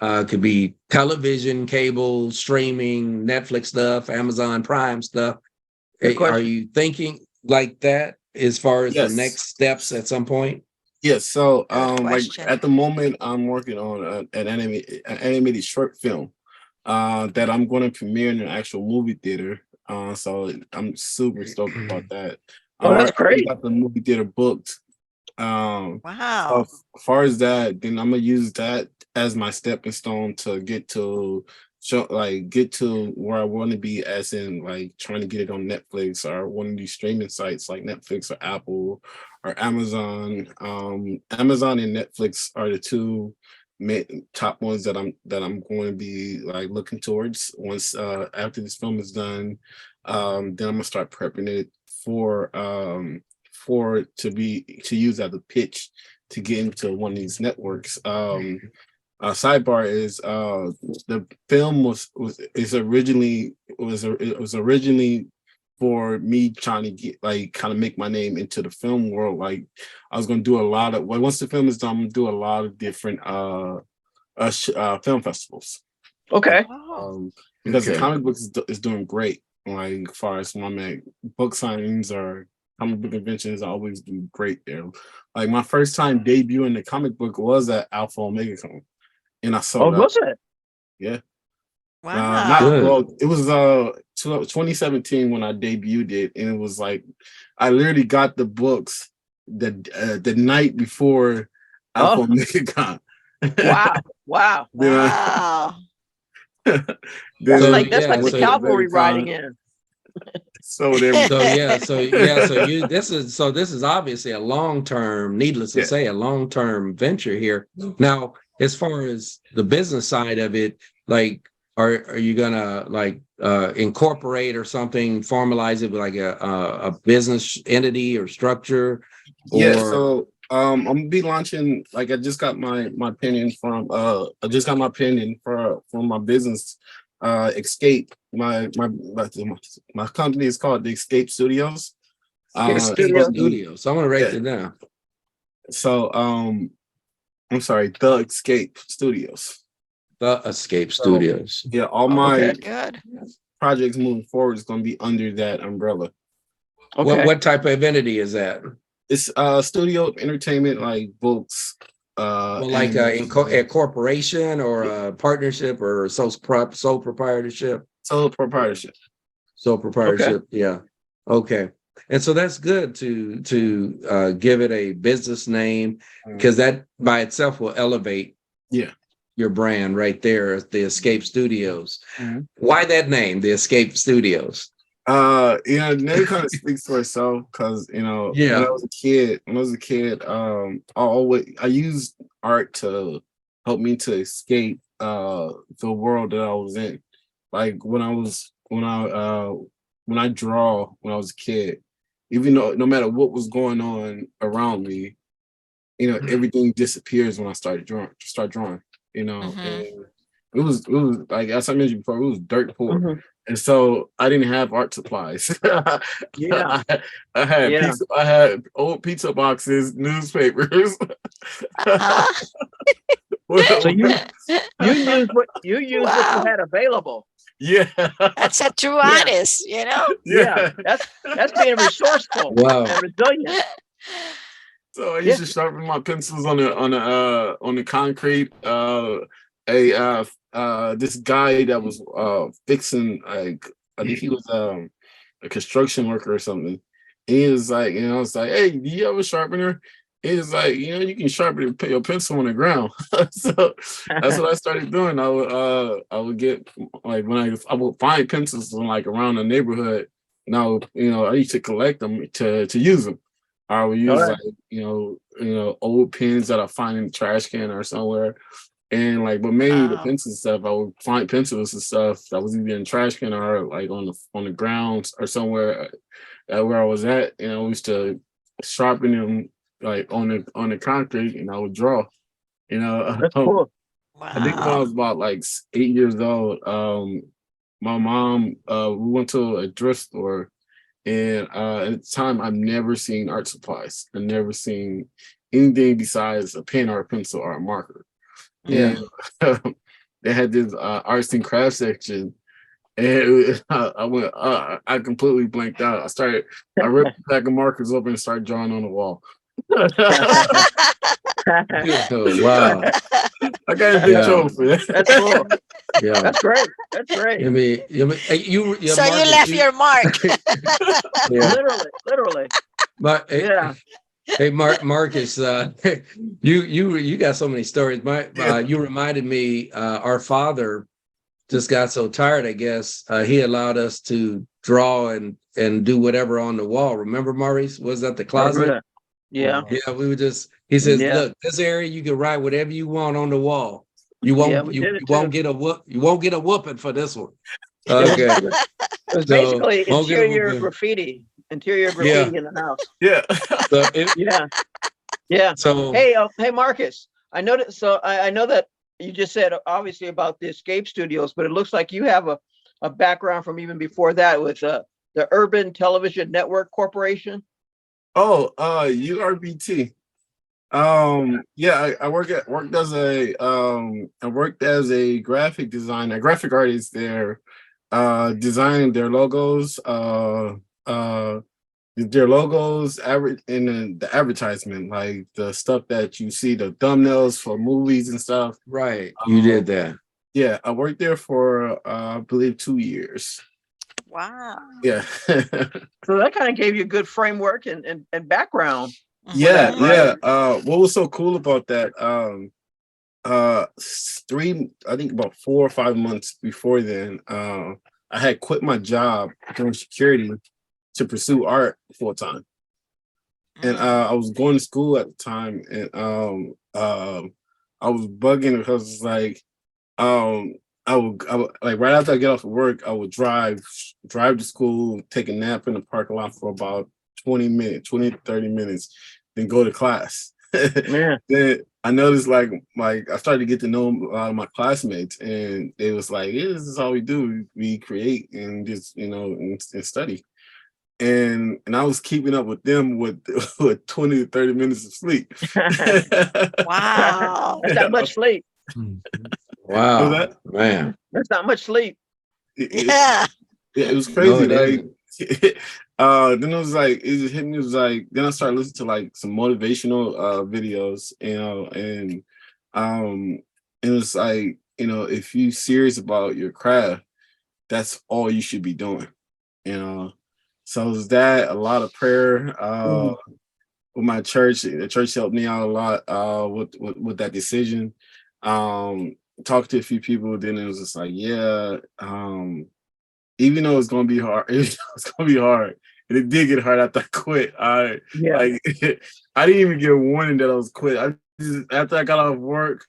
could be television, cable, streaming, Netflix stuff, Amazon Prime stuff. Are you thinking like that as far as the next steps at some point? Yes. So like at the moment I'm working on an animated short film. that I'm going to premiere in an actual movie theater. So I'm super stoked about that. I Oh, that's already great. got the movie theater booked. So Wow. as far as that, then I'm gonna use that as my stepping stone to get to get to where I want to be, as in like trying to get it on Netflix or one of these streaming sites like Netflix or Apple or Amazon. Amazon and Netflix are the two top ones that I'm going to be like looking towards once after this film is done. Then I'm gonna start prepping it for it to use as a pitch to get into one of these networks. Sidebar is the film was originally for me trying to get like kind of make my name into the film world. Like I was gonna do a lot of once the film is done, I'm gonna do a lot of different film festivals. Okay. Oh, Because the Okay. comic book is doing great. Like as far as my book signings or comic book conventions, I always do great there. Like my first time debuting the comic book was at Alpha Omega Con, and I Oh, sold out. was it? Yeah, not wow. Good. well. It was 2017 when I debuted it, and it was like I literally got the books the night before Alpha Oh, Omega Con. wow. Wow. Then I Wow. That's So then like yeah, the went to so cavalry riding VegaCon, in. sold everything. so you this is obviously a long-term, needless to Yeah. say, a long-term venture here. Now, as far as the business side of it, like are you gonna like incorporate or something, formalize it with like a business entity or structure, Yeah, or so I'm gonna be launching like I just got my opinion from I just got my opinion from my business Escape. My company is called the Escape Studios. Escape Escape Studio. Studios? So I'm gonna write Yeah. it down. So I'm sorry, the Escape Studios. The Escape So Studios. yeah, all Oh, my Okay. very good. projects moving forward is gonna be under that umbrella. Okay. What type of entity is that? It's studio entertainment like books, Well, like animation, a corporation or a partnership or sole proprietorship. solo proprietorship. Sole Okay. proprietorship, yeah. Okay. And so that's good to give it a business name, because that by itself will elevate Yeah. your brand right there, the Escape Studios. Mhm. Why that name, the Escape Studios? The name kind of speaks for itself because when Yeah. I was a kid, I used art to help me to escape the world that I was in. Like when I draw when I was a kid, even though no matter what was going on around me, everything disappears when I start drawing, Mhm. and it was like as I mentioned before, it was dirt poor. Mhm. And so I didn't have art supplies. Yeah. I, I had Yeah. I had old pizza boxes, newspapers. Uh-huh. So you use what you Wow. had available. Yeah, That's a true Yeah. artist, you know? Yeah. yeah. That's being resourceful Wow. and resilient. So I Yeah. used to sharpen my pencils on the concrete. This guy that was fixing, like I think he was a construction worker or something. He was like, I was like, hey, do you have a sharpener? He was like, you can sharpen your pencil on the ground. So that's what I started doing. I would get like when I would find pencils like around the neighborhood. And I used to collect them to use them. I would All use right. like old pens that I find in the trash can or somewhere, and like, but mainly the Wow. pencil stuff. I would find pencils and stuff that was either in the trash can or like on the grounds or somewhere where I was at, and I used to sharpen them like on the concrete, and I would draw. That's cool. I think when I Wow. was about like 8 years old, my mom we went to a thrift store, and at the time, I've never seen art supplies. I've never seen anything besides a pen or a pencil or a marker. Yeah. And they had this arts and crafts section. And I went, I completely blanked out. I ripped a pack of markers open and started drawing on the wall. Oh, wow. I got a big Yeah. trophy. That's cool. Yeah. That's great. That's great. Hey, you So you Marcus, left your mark. yeah. Literally. But Yeah. hey, Marcus, you got so many stories. You reminded me. Our father just got so tired. I guess he allowed us to draw and do whatever on the wall. Remember, Maurice? Was that the I remember closet? that. Yeah. Yeah, we would just. He says, Yeah. "Look, this area you can write whatever you want on the wall. Yeah, You we did it won't too. get a whoop. You won't get a whooping for this one." It was, Okay, it was so basically won't get a interior whooping. graffiti. Yeah. In the house. Yeah. So Yeah. Yeah. so Hey, Marcus. I noticed. So I know that you just said obviously about the Escape Studios, but it looks like you have a background from even before that with the Urban Television Network Corporation. Oh, URBT. Yeah, I worked as a graphic designer, graphic artist there, designing their logos, in the advertisement, like the stuff that you see, the thumbnails for movies and stuff. right, you did that. Yeah, I worked there for I believe 2 years. Wow. Yeah. So that kind of gave you a good framework and background. Yeah, that, right? what was so cool about that? I think about 4 or 5 months before then, I had quit my job doing security to pursue art full time. And I was going to school at the time, and I was bugging because it's like I would like right after I get off of work, I would drive to school, take a nap in the parking lot for about 20 to 30 minutes, then go to class. Yeah. Then I noticed like I started to get to know a lot of my classmates, and it was like, yeah, this is all we do. We create and just, and study. And I was keeping up with them with 20 to 30 minutes of sleep. Wow. That's not much sleep. Wow, that? man. That's not much sleep. Yeah. It was No, crazy. it Like, isn't. then it was like it just hit me. It was like then I started listening to like some motivational videos, and it was like, if you serious about your craft, that's all you should be doing. So it was that, a lot of prayer. With my church, the church helped me out a lot with that decision. Talked to a few people, then it was just like, yeah. Even though it's gonna be hard, it's gonna be hard. And it did get hard after I quit. I didn't even get a warning that I was quit. After I got off work,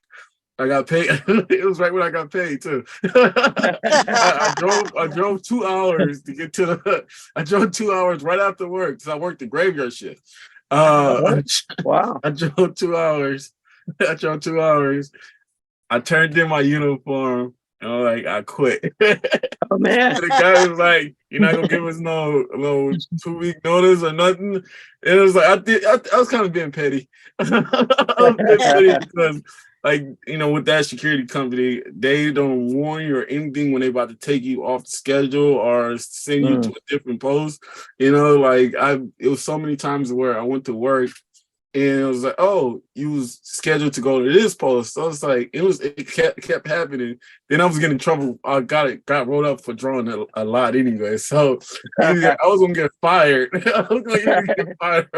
I got paid. It was right when I got paid too. I drove 2 hours to get to I drove 2 hours right after work because I worked the graveyard shift. Wow. I drove 2 hours. I turned in my uniform, and I quit. Oh man. The guy was like, "You're not gonna give us no 2-week notice or nothing." And it was like I was kind of being petty. I was being petty because, with that security company, they don't warn you or anything when they about to take you off the schedule or send you to a different post. It was so many times where I went to work, and it was like, "Oh, you was scheduled to go to this post." So it's like it kept happening. Then I was getting in trouble. I got rolled up for drawing a lot anyway. So I was gonna get fired. I was gonna get fired.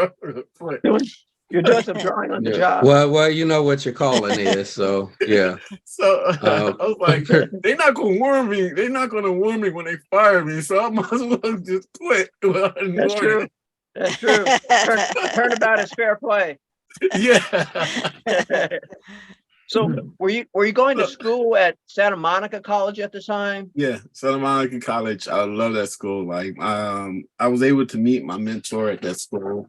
You're doing some drawing on the job. Well, you know what your calling is, so yeah. So I was like, they're not gonna warn me. They're not gonna warn me when they fire me. So I might as well just quit. That's true. That's true. Turnabout is fair play. Yeah. So were you going to school at Santa Monica College at the time? Yeah, Santa Monica College. I love that school. I was able to meet my mentor at that school.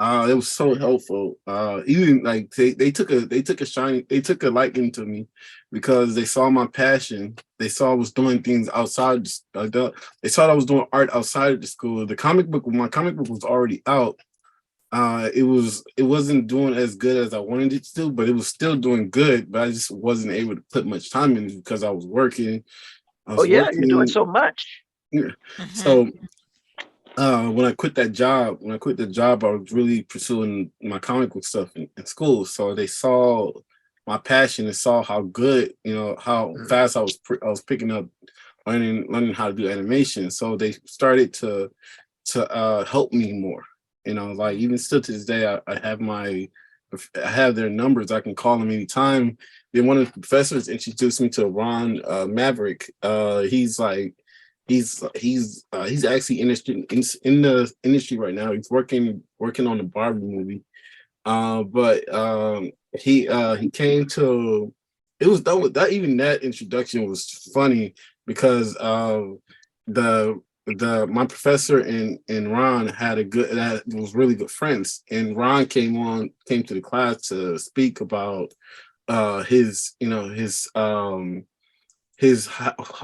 It was so helpful. Even like they took a liking to me because they saw my passion. They saw I was doing things outside. They saw I was doing art outside of the school. My comic book was already out. It wasn't doing as good as I wanted it to, but it was still doing good. But I just wasn't able to put much time in because I was working. You're doing so much. Yeah. So when I quit that job, I was really pursuing my comic book stuff in school. So they saw my passion and saw how good, how fast I was picking up, learning how to do animation. So they started to help me more. Like even still to this day, I have their numbers. I can call them anytime. Then one of the professors introduced me to Ron Maverick. He's actually in the industry right now. He's working on the Barbie movie. But he came to, it was done with that. Even that introduction was funny because my professor and Ron was really good friends, and Ron came to the class to speak about his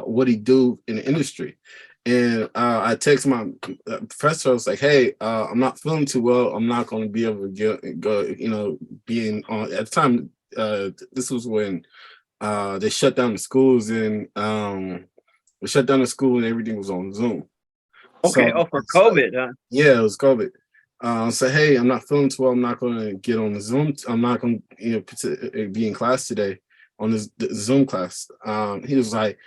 what he do in the industry. And I text my professor. I was like, "Hey, I'm not feeling too well. I'm not going to be able to go. Being on at the time. This was when they shut down the schools, and they shut down the school, and everything was on Zoom. Okay. So, For COVID, huh? Yeah, it was COVID. So hey, I'm not feeling too well. I'm not going to get on the Zoom. I'm not going to be in class today on the Zoom class. He was like,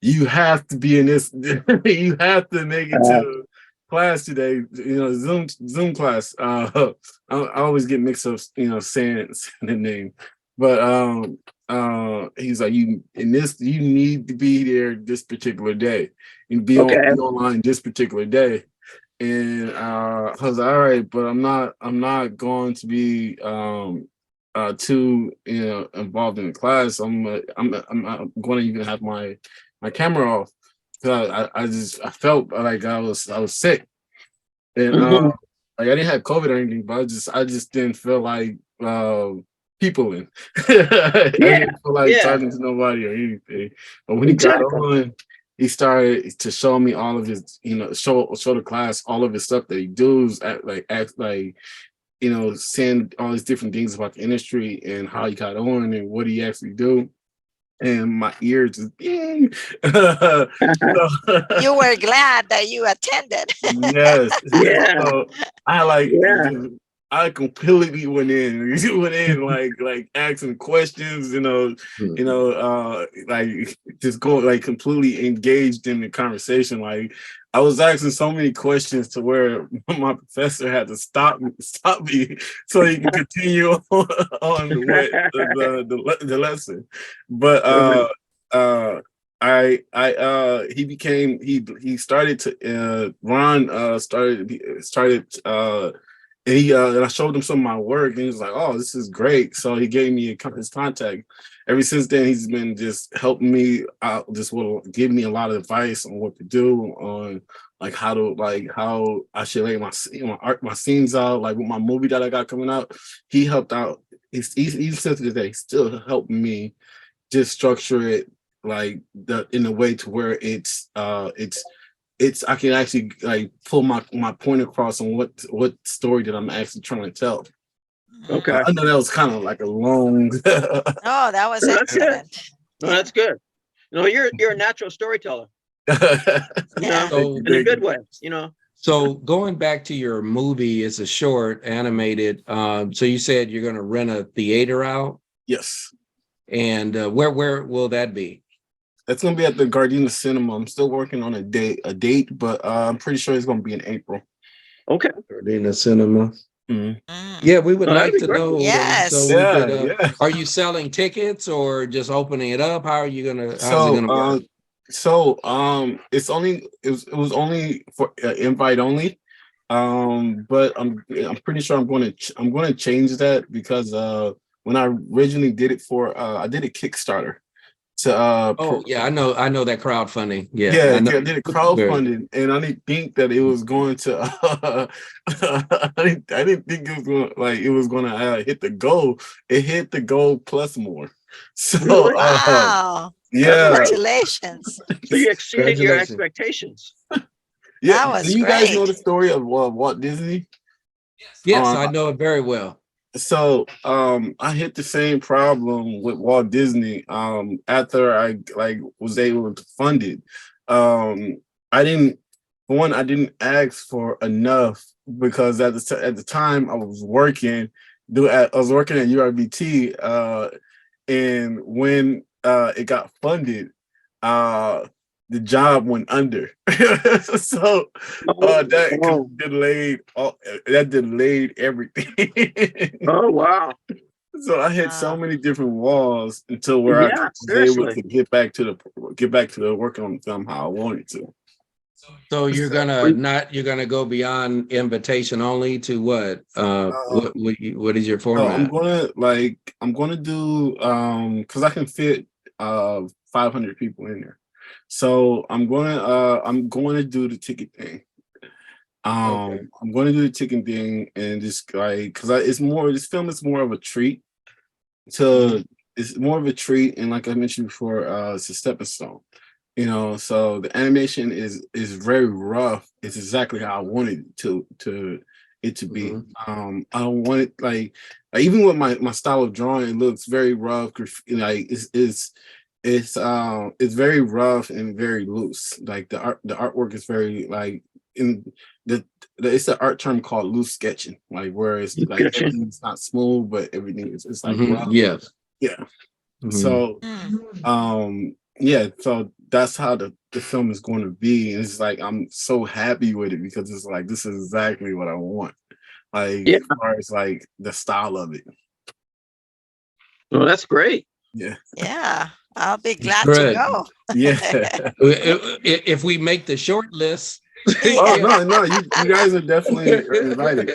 "You have to be in this. You have to make it to class today. Zoom class." I always get mixed up, saying the name, but he's like, "You need to be there this particular day and be online this particular day." And I was like, "All right, but I'm not going to be too involved in the class. I'm not going to even have my camera off." So I felt like I was sick, and like I didn't have COVID or anything, but I just didn't feel like people in. I didn't feel like talking to nobody or anything. But when he got on, he started to show me all of his, show the class all of his stuff that he does, saying all these different things about the industry and how he got on and what he actually do. And my ears just bing. You were glad that you attended. Yes. Yeah. So I completely went in like asking questions, like just go like completely engaged in the conversation. Like I was asking so many questions to where my professor had to stop me so he can continue on the lesson. But he started to Ron started and I showed him some of my work, and he was like, "Oh, this is great." So he gave me his contact. Ever since then, he's been just helping me out, just will give me a lot of advice on what to do, on like how I should lay my scenes out, like with my movie that I got coming out. He helped out. He's still to this day, he's still helping me just structure it like in a way to where it's I can actually like pull my point across on what story that I'm actually trying to tell. Okay. I know that was kind of like a long. Oh, that was excellent. No, that's good. You're a natural storyteller. Yeah. In a good way. So going back to your movie, it's a short animated. So you said you're going to rent a theater out. Yes. And where will that be? That's gonna be at the Gardena Cinema. I'm still working on a date, but I'm pretty sure it's gonna be in April. Okay. Gardena Cinema. Mm. Yeah, we would like to great. know. Yes. So we could. Are you selling tickets or just opening it up? How are you gonna? How's it gonna work? It was only for invite only. But I'm pretty sure I'm going to change that because when I originally did it I did a Kickstarter to I know that crowdfunding. I I know. did a crowdfunding, and I didn't think that it was going to I didn't think it was going to hit the goal. It hit the goal plus more. So Wow. Congratulations. So you exceeded your expectations. Yeah. That was Do you guys know great. the story of Walt Disney? Yes, I know it very well. So I hit the same problem with Walt Disney after I was able to fund it. I didn't for one, I didn't ask for enough because at the time I was working. I was working at URBT, and when it got funded, the job went under. So that delayed everything. Oh, wow. So I hit so many different walls until where I Yeah, was able seriously. to get back to the working on the film how I wanted to. So you're gonna go beyond invitation only to what? What is your So format? I'm gonna do because I can fit 500 people in there. So I'm going to do the ticket thing. Okay. I'm going to do the ticket thing and just like because this film is more of a treat to it's more of a treat, and like I mentioned before, it's a stepping stone. So the animation is very rough. It's exactly how I wanted it to be. Mhm. I don't want it like even with my style of drawing, it looks very rough. Like it's very rough and very loose. Like the artwork is very like in the it's an art term called loose sketching, like where it's like Gotcha. everything's not smooth, but everything is it's like rough. Yes. Yeah. Mhm. So Mm. yeah, so that's how the film is going to be. And it's like I'm so happy with it because it's like this is exactly what I want. Like Yeah. as far as like the style of it. Well, that's great. Yeah. Yeah, I'll be glad to Good. go. Yeah. If we make the short list, Oh Yeah. no, you guys are definitely invited.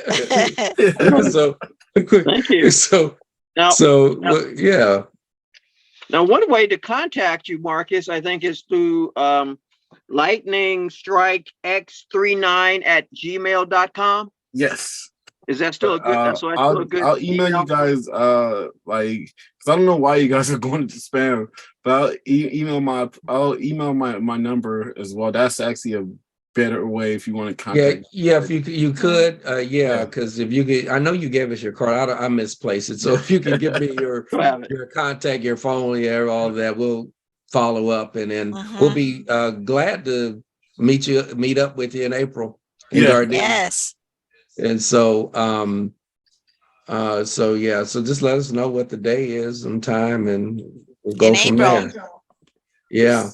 so Thank you. so Now, yeah. now, one way to contact you, Marcus, I think, is through lightning strike x39@gmail.com. Yes. Is that still a good? So that's still a good I'll email you guys like because I don't know why you guys are going to spam, but I'll email my number as well. That's actually a better way if you want to contact. Yeah. If you could, Yeah. because if you could, I know you gave us your card. I misplaced it, so if you can give me your contact, your phone, all that, we'll follow up, and then we'll be glad to meet up with you in April in Gardena. Yes. And so so just let us know what the day is and time, and we'll go In from April. there. Yeah.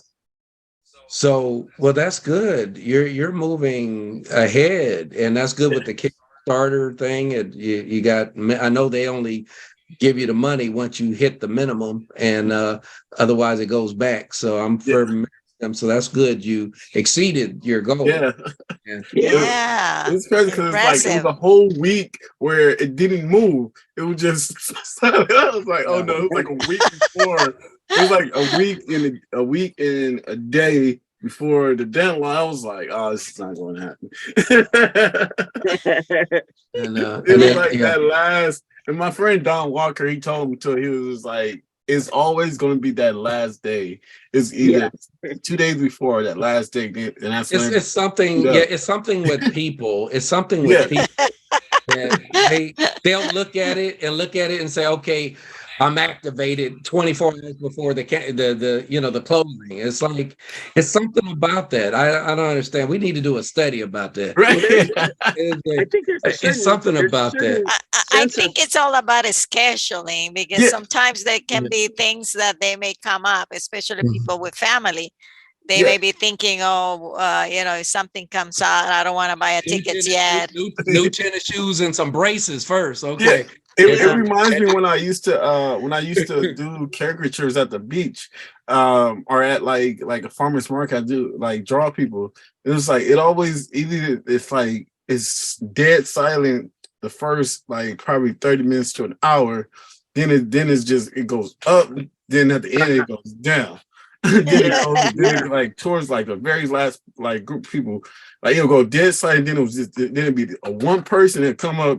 So, well, that's good. You're moving ahead, and that's good with the Kickstarter thing. And you got. I know they only give you the money once you hit the minimum, and otherwise it goes back. So I'm for them. So that's good. You exceeded your goal. Yeah. Yeah. It's crazy because it was Impressive. a whole week where it didn't move. It was just I was like, oh no, it was like a week before. It was like a week and a day before the deadline. I was like, oh, this is not going to happen. It was like that last. And my friend Don Walker, he told me too. He was just like, it's always going to be that last day. It's either 2 days before that last day, and that's when it's something. Yeah, it's something with people. It's something with people. And they'll look at it and say, okay, I'm activated 24 hours before the closing. It's like it's something about that. I don't understand. We need to do a study about that. Right. I think It's something about that. I think it's all about scheduling because sometimes there can be things that they may come up, especially people with family. They may be thinking, if something comes out, I don't want to buy a ticket yet. New tennis shoes and some braces first. Okay. It reminds me when I used to do caricatures at the beach, or at like a farmer's market. I do like draw people. It was like it's dead silent the first like probably 30 minutes to an hour. Then it goes up. Then at the end it goes down. then it like towards like the very last like group of people. Like it'll go dead silent. Then it'd be a one person that come up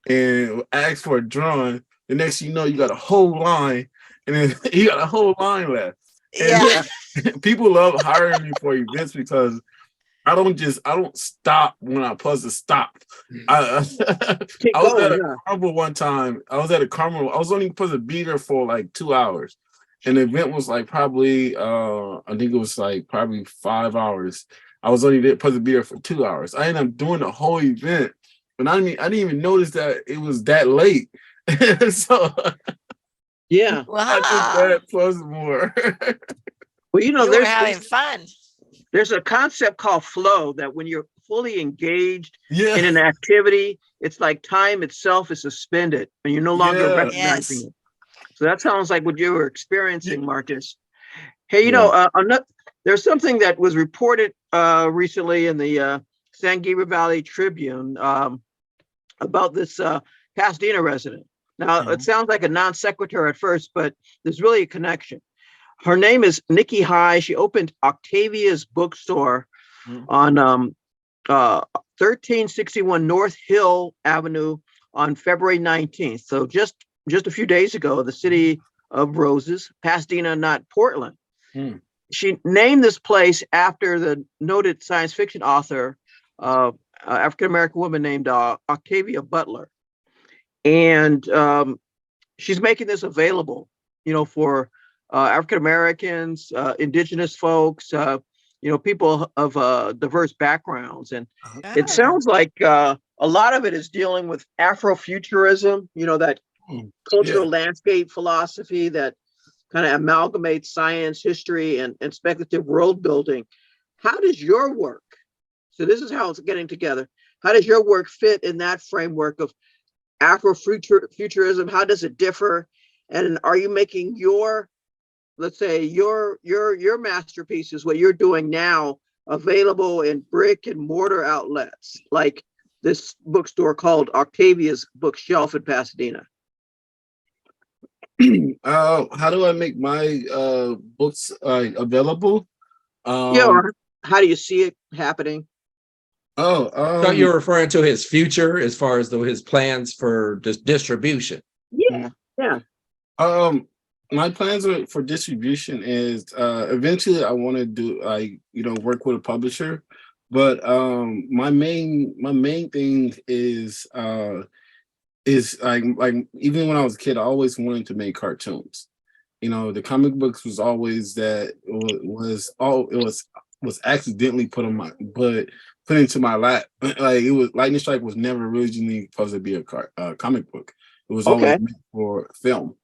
and ask for a drawing. The next you know, you got a whole line, and then you got a whole line left. And people love hiring me for events because I don't stop when I'm supposed to stop. I was at a carnival one time. I was only supposed to be there for like 2 hours. And the event was like probably I think it was like probably 5 hours. I was only supposed to be there for 2 hours. I ended up doing the whole event, but I didn't even notice that it was that late. So Yeah. I did Wow. that plus more. Well, you know, You were having fun. there's a concept called flow that when you're fully engaged Yeah, in an activity, it's like time itself is suspended and you're no longer yeah, recognizing Yes. it. So that sounds like what you were experiencing, Marcus. Hey, you yeah. know, there's something that was reported recently in the San Gabriel Valley Tribune about this Pasadena resident. Now, it sounds like a non sequitur at first, but there's really a connection. Her name is Nikki High. She opened Octavia's bookstore on 1361 North Hill Avenue on February 19th. So just a few days ago, the city of Roses, Pasadena, not Portland. She named this place after the noted science fiction author, African-American woman named Octavia Butler. And she's making this available, you know, for African Americans, indigenous folks, you know, people of diverse backgrounds. And it Oh, sounds like a lot of it is dealing with Afrofuturism, you know, that Yeah. cultural landscape philosophy that kind of amalgamates science, history, and speculative world building. How does your work, so this is how it's getting together, how does your work fit in that framework of Afrofuturism? How does it differ? And are you making your, let's say, your masterpieces, what you're doing now, available in brick and mortar outlets like this bookstore called Octavia's Bookshelf in Pasadena? How do I make my books available? Yeah, or how do you see it happening? So you're referring to his future as far as his plans for distribution. Yeah, yeah. My plans for distribution is eventually I want to do work with a publisher, but my main thing is like even when I was a kid, I always wanted to make cartoons. You know, the comic books was always that was accidentally put into my lap. Like it was Lightning Strike was never originally supposed to be a comic book. It was always Okay. meant for film.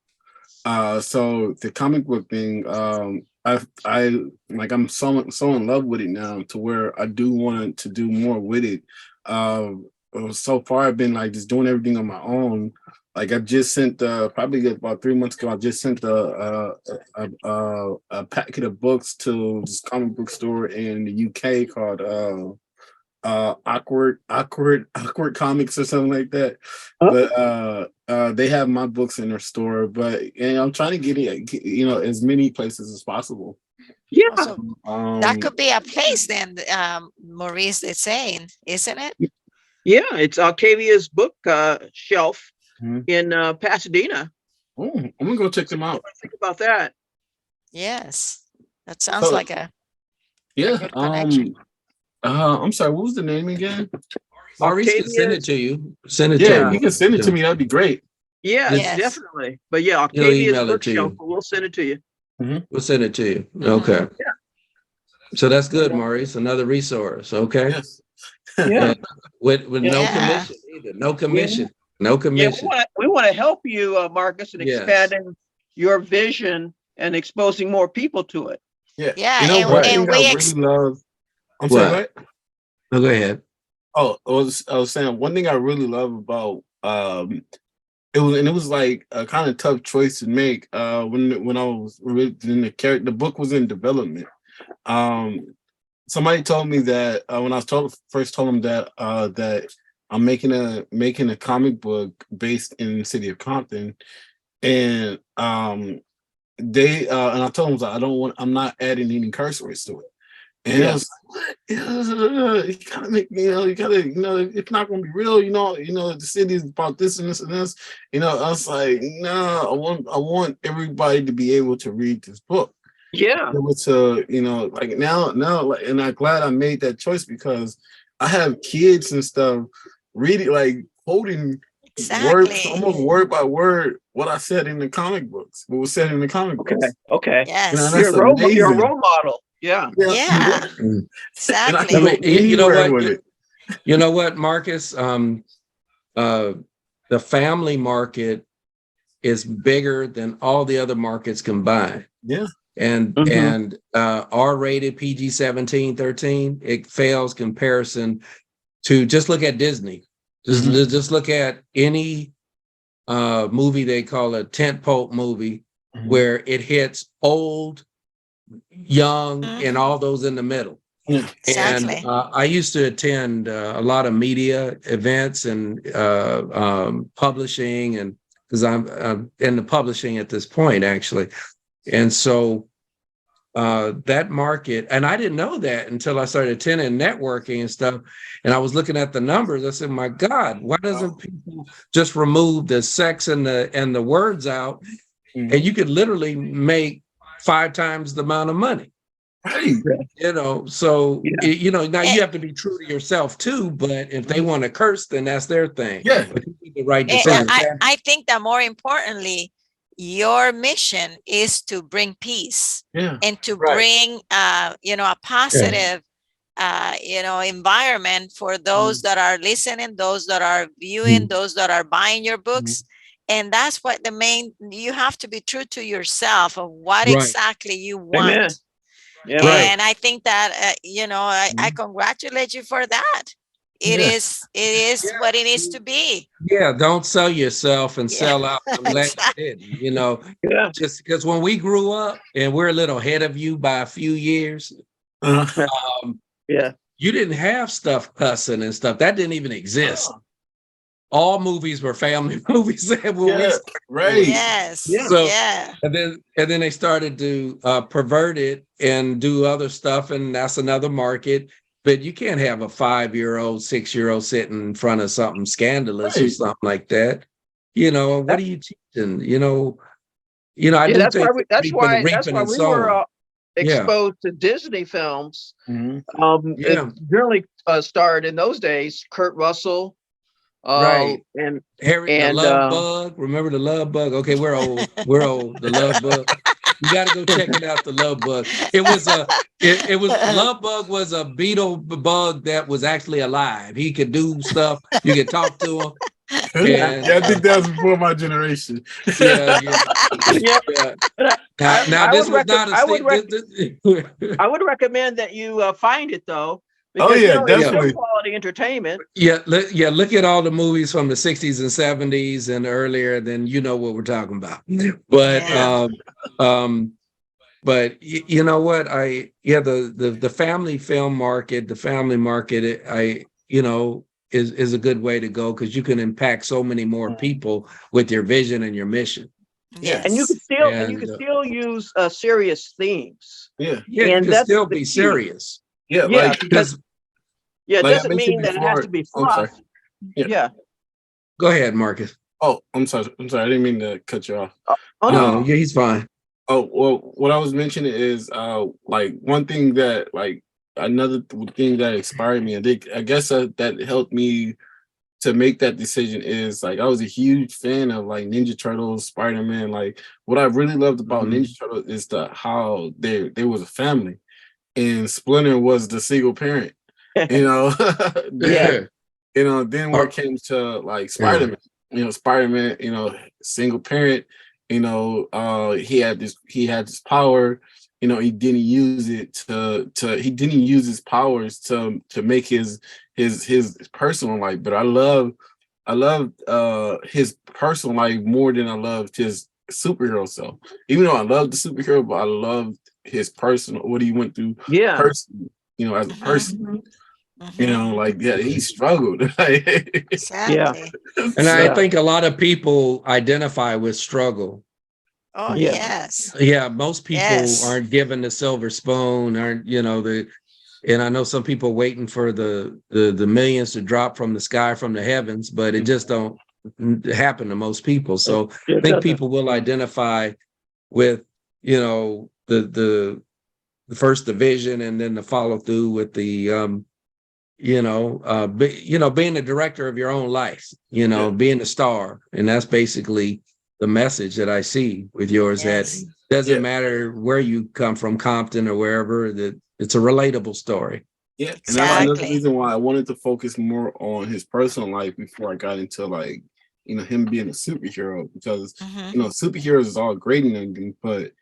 So the comic book thing, I'm so in love with it now to where I do want to do more with it. So far I've been like just doing everything on my own. Like I just sent probably about 3 months ago, I just sent a packet of books to this comic book store in the UK called awkward comics or something like that. But they have my books in their store, and I'm trying to get it, you know, as many places as possible. Yeah. so that could be a place then, Maurice is saying, isn't it? Yeah, it's Octavia's book shelf Mhm. in Pasadena. Oh, I'm gonna go check them out. What do you think about that? Yes, that sounds like a Yeah. good connection. I'm sorry, what was the name again? Maurice can send it Octavia's, to you. Send it Yeah, to if you him. can send it to me, that'd be great. yes, Yes. definitely. But yeah, He'll Octavia's email it to bookshelf, you. we'll send it to you. We'll send it to you. Mhm. Okay. Yeah. So that's good, Maurice. Another resource. Okay. Yes. Yeah. With no Yeah. commission either. No commission. No commission. We want to help you, Marcus, in Yes. expanding your vision and exposing more people to it. Yeah. Yeah, You know, and- one Right. thing and I we really love. I'm sorry, What? what? No, go ahead. Oh, I was saying one thing I really love about it was like a kind of tough choice to make when I was in the book was in development. Somebody told me that when I was first told them that that I'm making a comic book based in the city of Compton, and they and I told them I'm not adding any curse words to it. And it was like, what? You gotta make me, it's not gonna be real, the city is about this and this and this. I was like, no, I want everybody to be able to read this book. Yeah. Able to, like now, like, and I'm glad I made that choice because I have kids and stuff reading, like quoting words, exactly. almost word by word, what I said in the comic books, what was said in the comic books. Okay. Yes. That's You're a amazing. role model. Yeah. Yeah, Mm. And I exactly. can go You know anywhere what? with it. You know what, Marcus? The family market is bigger than all the other markets combined. Yeah. And R-rated, PG-17, 13, it fails comparison to, just look at Disney. Just look at any movie they call a tentpole movie, where it hits old, young, and all those in the middle. Yeah. And Exactly. I used to attend a lot of media events and publishing, and because I'm in the publishing at this point, actually. And so that market, and I didn't know that until I started attending networking and stuff. And I was looking at the numbers. I said, my God, why doesn't people just remove the sex and the words out? And you could literally make 5 times the amount of money. Right. You know, so you know, now you And, have to be true to yourself too. But if they want to curse, then that's their thing. Yeah. But you need the right and decision. I think that more importantly, your mission is to bring peace Yeah. and to Right. bring, you know, a positive, you know, environment for those that are listening, those that are viewing, those that are buying your books. And that's what you have to be true to yourself of what Right. exactly you want. Amen. Yeah. Right. And I think that, you know, I congratulate you for that. It Yeah. is what it needs to be. Yeah, don't sell yourself and Yeah. sell out. I'm glad you didn't. You know, Yeah. just because when we grew up, and we're a little ahead of you by a few years, Yeah. you didn't have stuff cussing and stuff. That didn't even exist. All movies were family movies when we Yeah. started. Right. Yes. Yeah. So Yeah. and then they started to pervert it and do other stuff, and that's another market. But you can't have a 5-year-old, 6-year-old sitting in front of something scandalous or Right. something like that. You know, what are you teaching? You know, I Yeah, do that's why think we, that we've been that's reaping why and we were sowing. Yeah, exposed to Disney films. Mhm. yeah, It generally starred in those days, Kurt Russell, right. and Harry, the Love Bug. Remember the Love Bug? Okay, we're old. We're old. The Love Bug. You got to go check it out. The Love Bug. It was Love Bug was a beetle bug that was actually alive. He could do stuff. You could talk to him. And Yeah, I think that was before my generation. yeah. yeah. But Now this was not a I would I I would recommend that you find it though, Oh, because yeah, you know it's still definitely. quality entertainment. look at all the movies from the 60s and 70s and earlier, then you know what we're talking about. But Yeah. but you know what, the family film market, is a good way to go, because you can impact so many more people with your vision and your mission. Yes. And you can still use serious themes. Yeah. Yeah, you And can that's still the be key. serious. Yeah. Yeah, Like, because it like I doesn't mentioned mean that it has before. to be I'm sorry. fluff. Yeah. Yeah. Go ahead, Marcus. Oh, I'm sorry. I didn't mean to cut you off. Oh, No, yeah, he's fine. Oh, well, what I was mentioning is like one thing that, like, another thing that inspired me, and I guess that helped me to make that decision, is like I was a huge fan of like Ninja Turtles, Spider-Man. Like, what I really loved about Ninja Turtles is how they was a family, and Splinter was the single parent. You know, Yeah. Then when it came to like Spider-Man, Spider-Man, single parent, he had this power, he didn't use it he didn't use his powers to make his personal life. But I loved his personal life more than I loved his superhero self. Even though I loved the superhero, but I loved his personal, what he went through personally, as a person. Like, yeah, he struggled. Exactly. And I think a lot of people identify with struggle. Oh, Yeah. yes. Yeah, most people Yes. aren't given the silver spoon, and I know some people waiting for the millions to drop from the sky, from the heavens, but it just don't happen to most people. So I think people will identify with, the first division, and then the follow through with the being the director of your own life, being a star. And that's basically the message that I see with yours, Yes. that Doesn't Yeah. matter where you come from, Compton or wherever, that it's a relatable story. Yeah, and that's another Exactly. reason why I wanted to focus more on his personal life before I got into like, him being a superhero, because Mhm. superheroes is all great and everything, but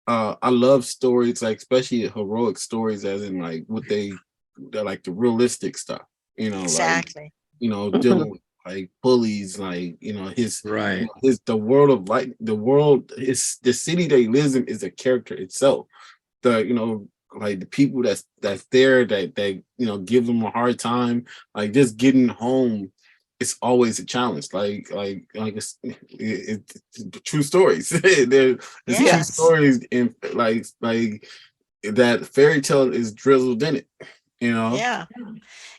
I love stories, like especially heroic stories, as in like they're like the realistic stuff, like Exactly. dealing with like bullies, like Right. the world of like the world is the city that he lives in is a character itself. The like the people that's there that give them a hard time, like just getting home, it's always a challenge. Like it's true stories. There's true Yes. stories in like that fairy tale is drizzled in it. Yeah.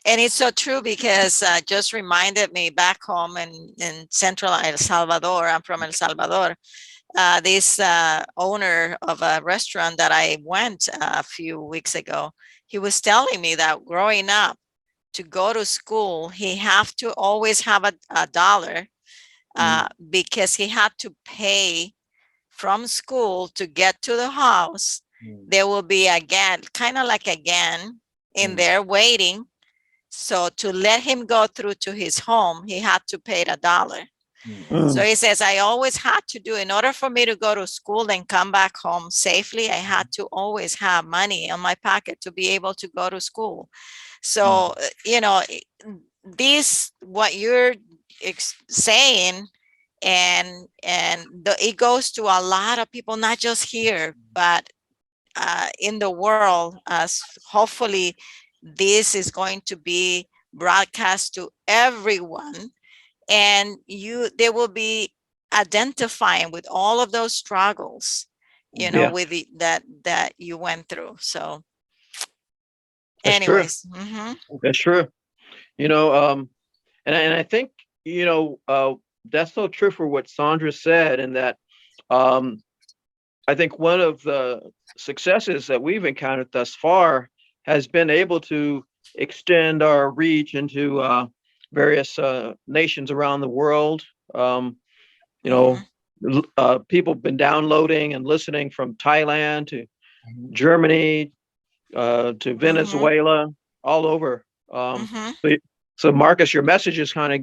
And it's so true because just reminded me back home in central El Salvador. I'm from El Salvador. This owner of a restaurant that I went a few weeks ago, he was telling me that growing up, to go to school, he have to always have a dollar because he had to pay from school to get to the house. There will be again, kind of like again in there waiting. So to let him go through to his home, he had to pay $1. So he says, I always had to do, in order for me to go to school and come back home safely, I had to always have money in my pocket to be able to go to school. So, this, what you're saying, it goes to a lot of people, not just here, but in the world, as hopefully this is going to be broadcast to everyone, and they will be identifying with all of those struggles, Yeah, with that you went through. So that's true. anyways, That's true. You know, and I think, that's so true for what Sandra said, and that um, I think one of the successes that we've encountered thus far has been able to extend our reach into various nations around the world. Um, you know, People have been downloading and listening from Thailand to Germany to Venezuela, all over. So, so Marcus, your message is kind of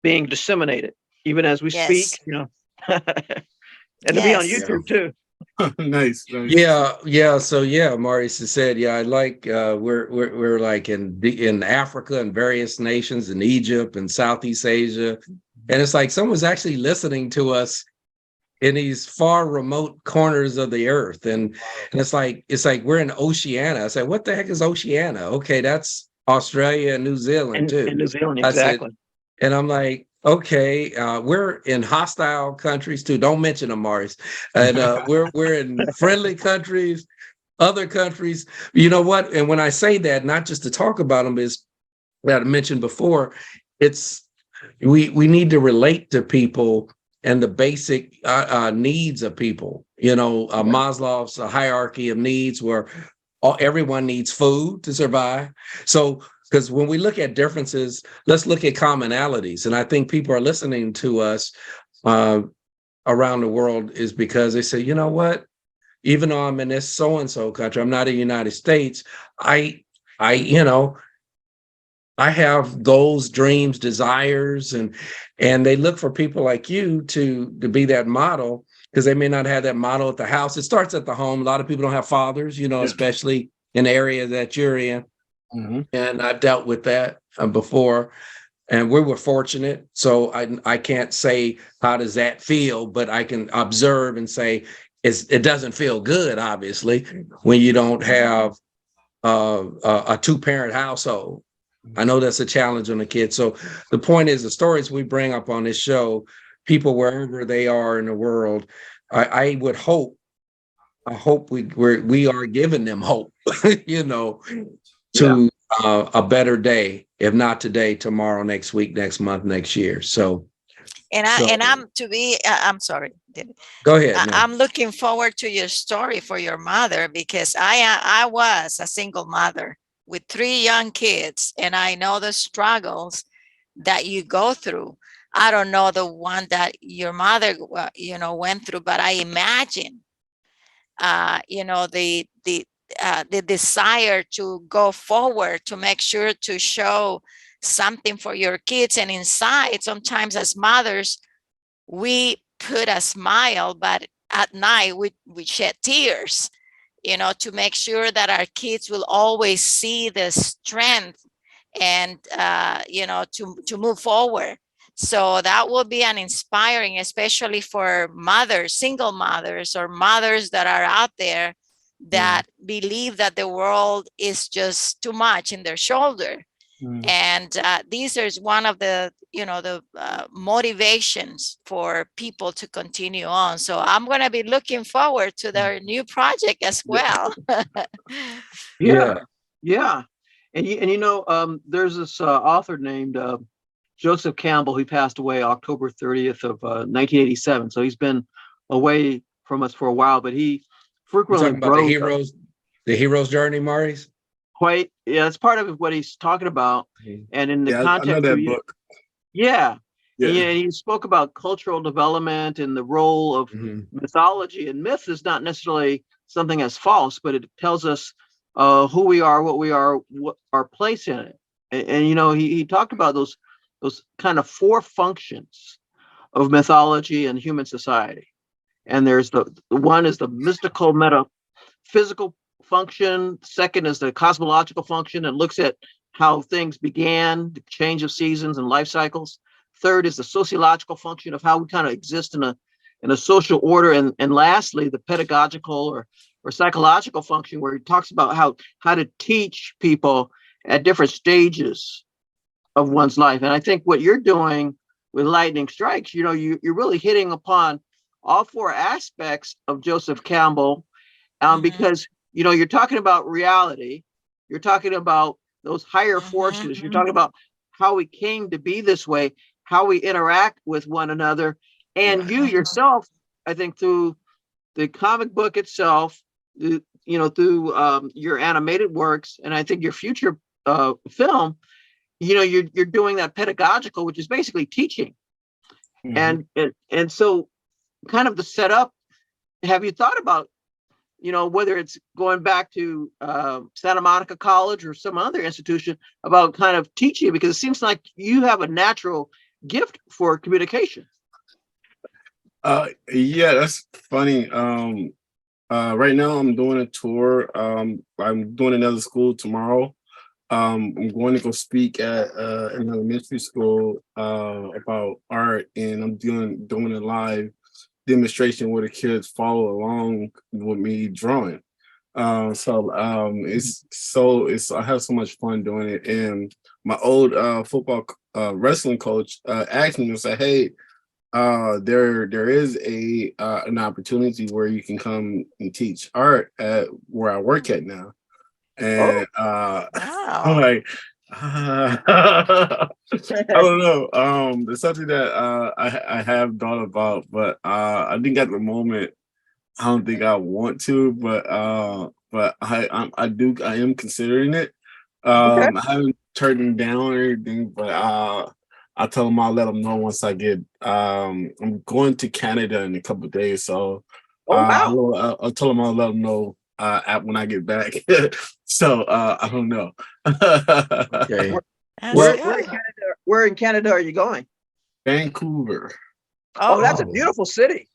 being disseminated even as we speak. yes, And to be on yes, Yeah. YouTube too. Nice. Yeah. So yeah, Maurice has said, yeah, I like we're like in Africa and various nations in Egypt and Southeast Asia. And it's like someone's actually listening to us in these far remote corners of the earth. And it's like we're in Oceania. I say, what the heck is Oceania? Okay, that's Australia and New Zealand In too. New Zealand, I said, exactly. and I'm like, okay, we're in hostile countries too. Don't mention them, Maurice. And we're in friendly countries, other countries. You know what? And when I say that, not just to talk about them, is that I mentioned before, it's we need to relate to people and the basic needs of people. Maslow's hierarchy of needs, where everyone needs food to survive. So, because when we look at differences, let's look at commonalities. And I think people are listening to us uh, around the world is because they say, you know what? Even though I'm in this so and so country, I'm not in the United States. I, I, you know, I have goals, dreams, desires, and they look for people like you to be that model, because they may not have that model at the house. It starts at the home. A lot of people don't have fathers, especially in the area that you're in. And I've dealt with that before, and we were fortunate. So I can't say how does that feel, but I can observe and say it doesn't feel good, obviously, when you don't have a two-parent household. I know that's a challenge on the kids. So the point is, the stories we bring up on this show, people wherever they are in the world, I would hope, I hope we are giving them hope, Yeah. to a better day, if not today, tomorrow, next week, next month, next year. So I'm to be. I'm sorry. go ahead. No. I'm looking forward to your story for your mother, because I was a single mother with 3 young kids, and I know the struggles that you go through. I don't know the one that your mother went through, but I imagine the desire to go forward, to make sure to show something for your kids. And inside, sometimes as mothers, we put a smile, but at night we shed tears, to make sure that our kids will always see the strength and to move forward. So that will be an inspiring, especially for mothers, single mothers, or mothers that are out there that believe that the world is just too much in their shoulder. And these are one of the motivations for people to continue on. So I'm going to be looking forward to their new project as well. Yeah. And there's this author named Joseph Campbell. He passed away October 30th of 1987. So he's been away from us for a while, but he frequently talking about the hero's journey, Maurice. Quite, yeah, that's part of what he's talking about. And in the context, I know that book. Yeah. And he spoke about cultural development and the role of mythology. And myth is not necessarily something that's false, but it tells us who we are, what we are, what our place in it. And he talked about those kind of four functions of mythology and human society. And there's the one is the mystical metaphysical function. Second is the cosmological function, and looks at how things began, the change of seasons and life cycles. Third is the sociological function of how we kind of exist in a social order. And lastly, the pedagogical or psychological function, where he talks about how to teach people at different stages of one's life. And I think what you're doing with Lightning Strikes, you're really hitting upon all four aspects of Joseph Campbell, because you're talking about reality, you're talking about those higher forces, you're talking about how we came to be this way, how we interact with one another, and you yourself, I think, through the comic book itself, through your animated works, and I think your future film, you're doing that pedagogical, which is basically teaching. And so kind of the setup, have you thought about, whether it's going back to Santa Monica College or some other institution, about kind of teaching? Because it seems like you have a natural gift for communication. Yeah, that's funny. Right now I'm doing a tour. I'm doing another school tomorrow. I'm going to go speak at an elementary school about art, and I'm doing a live demonstration where the kids follow along with me drawing. I have so much fun doing it. And my old football wrestling coach asked me and said, "Hey, there is an opportunity where you can come and teach art at where I work at now." And I'm like, I don't know. It's something that I have thought about, but I think at the moment I don't think I want to. But I am considering it. I haven't turned them down or anything, but I tell them I'll let them know once I get. I'm going to Canada in a couple of days, so I'll tell them I'll let them know when I get back. So I don't know. Okay. Where in Canada are you going? Vancouver. Oh, that's a beautiful city.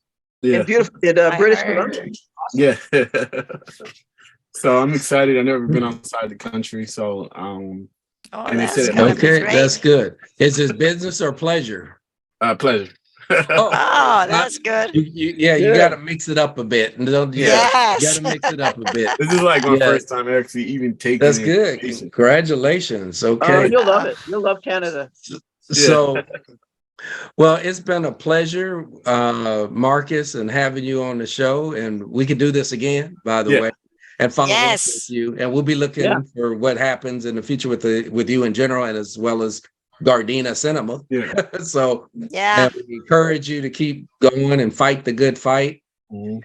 Yeah. In British Columbia. Awesome. Yeah. So I'm excited. I've never been outside the country, so and they said that's good. Is this business or pleasure? Pleasure. That's good. You got to mix it up a bit. You got to mix it up a bit. This is like my first time actually even taking. That's good. Congratulations. Okay. You'll love it. You'll love Canada. So, well, it's been a pleasure, Marcus, and having you on the show. And we could do this again, by the way, and follow up with you. And we'll be looking for what happens in the future with you in general, and as well as Gardena Cinema. So and we encourage you to keep going and fight the good fight,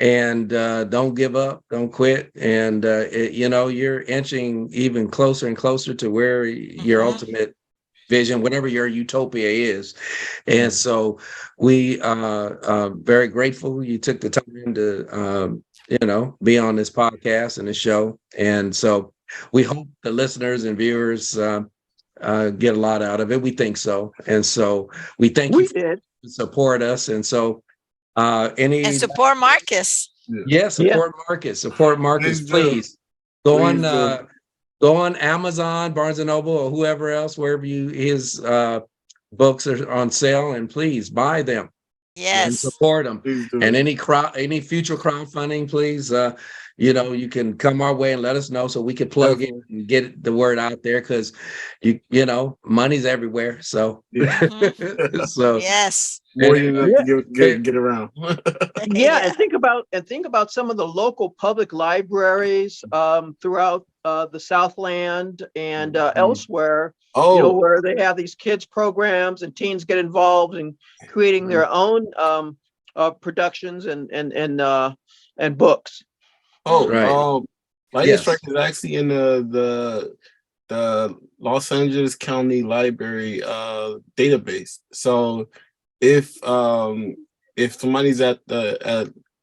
and don't give up, don't quit. And you're inching even closer and closer to where your ultimate vision, whatever your utopia is. And so we are very grateful you took the time to, be on this podcast and the show. And so we hope the listeners and viewers get a lot out of it. We think so. And so we thank you did. for support us. And so And support Marcus. support Marcus, please. Go on Amazon, Barnes and Noble, or whoever else, wherever his books are on sale, and please buy them. Yes. And support them. And any future crowdfunding, please, you can come our way and let us know so we can plug in and get the word out there, because money's everywhere. So so yes. More than enough to get around. And think about some of the local public libraries throughout the Southland and elsewhere. Where they have these kids programs and teens get involved in creating their own productions and books. Lightning Strike is actually in the Los Angeles County Library database. So if somebody's at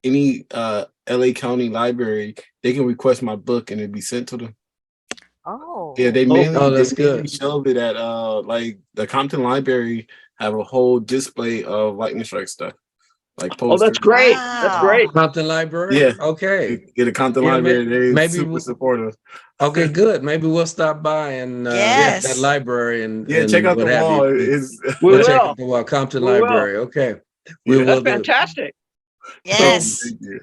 any LA County library, they can request my book and it'd be sent to them. Oh. Yeah, they that's good. Shelved it at like the Compton Library have a whole display of Lightning Strike stuff. Like posters. Oh, that's great. Wow. That's great. Compton Library? Yeah. Okay. Get a Compton Library. They're maybe super supportive. Okay, good. Maybe we'll stop by and Yes. that library and check out the wall. We'll check out the wall. Compton Library. Okay. That's fantastic. Yes. Thank you.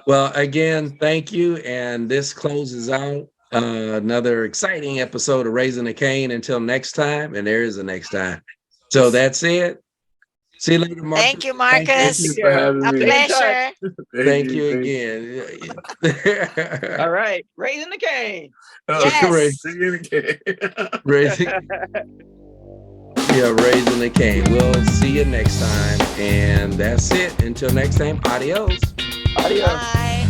Well, again, thank you. And this closes out another exciting episode of Raising the Kane. Until next time, and there is a next time. So that's it. See you later, Marcus. Thank you, Marcus. Thank you for having A me. pleasure. Thank you again. All right. Raising the Kane. Yes. Raising the Kane. We'll see you next time. And that's it. Until next time, adios. Adios. Bye.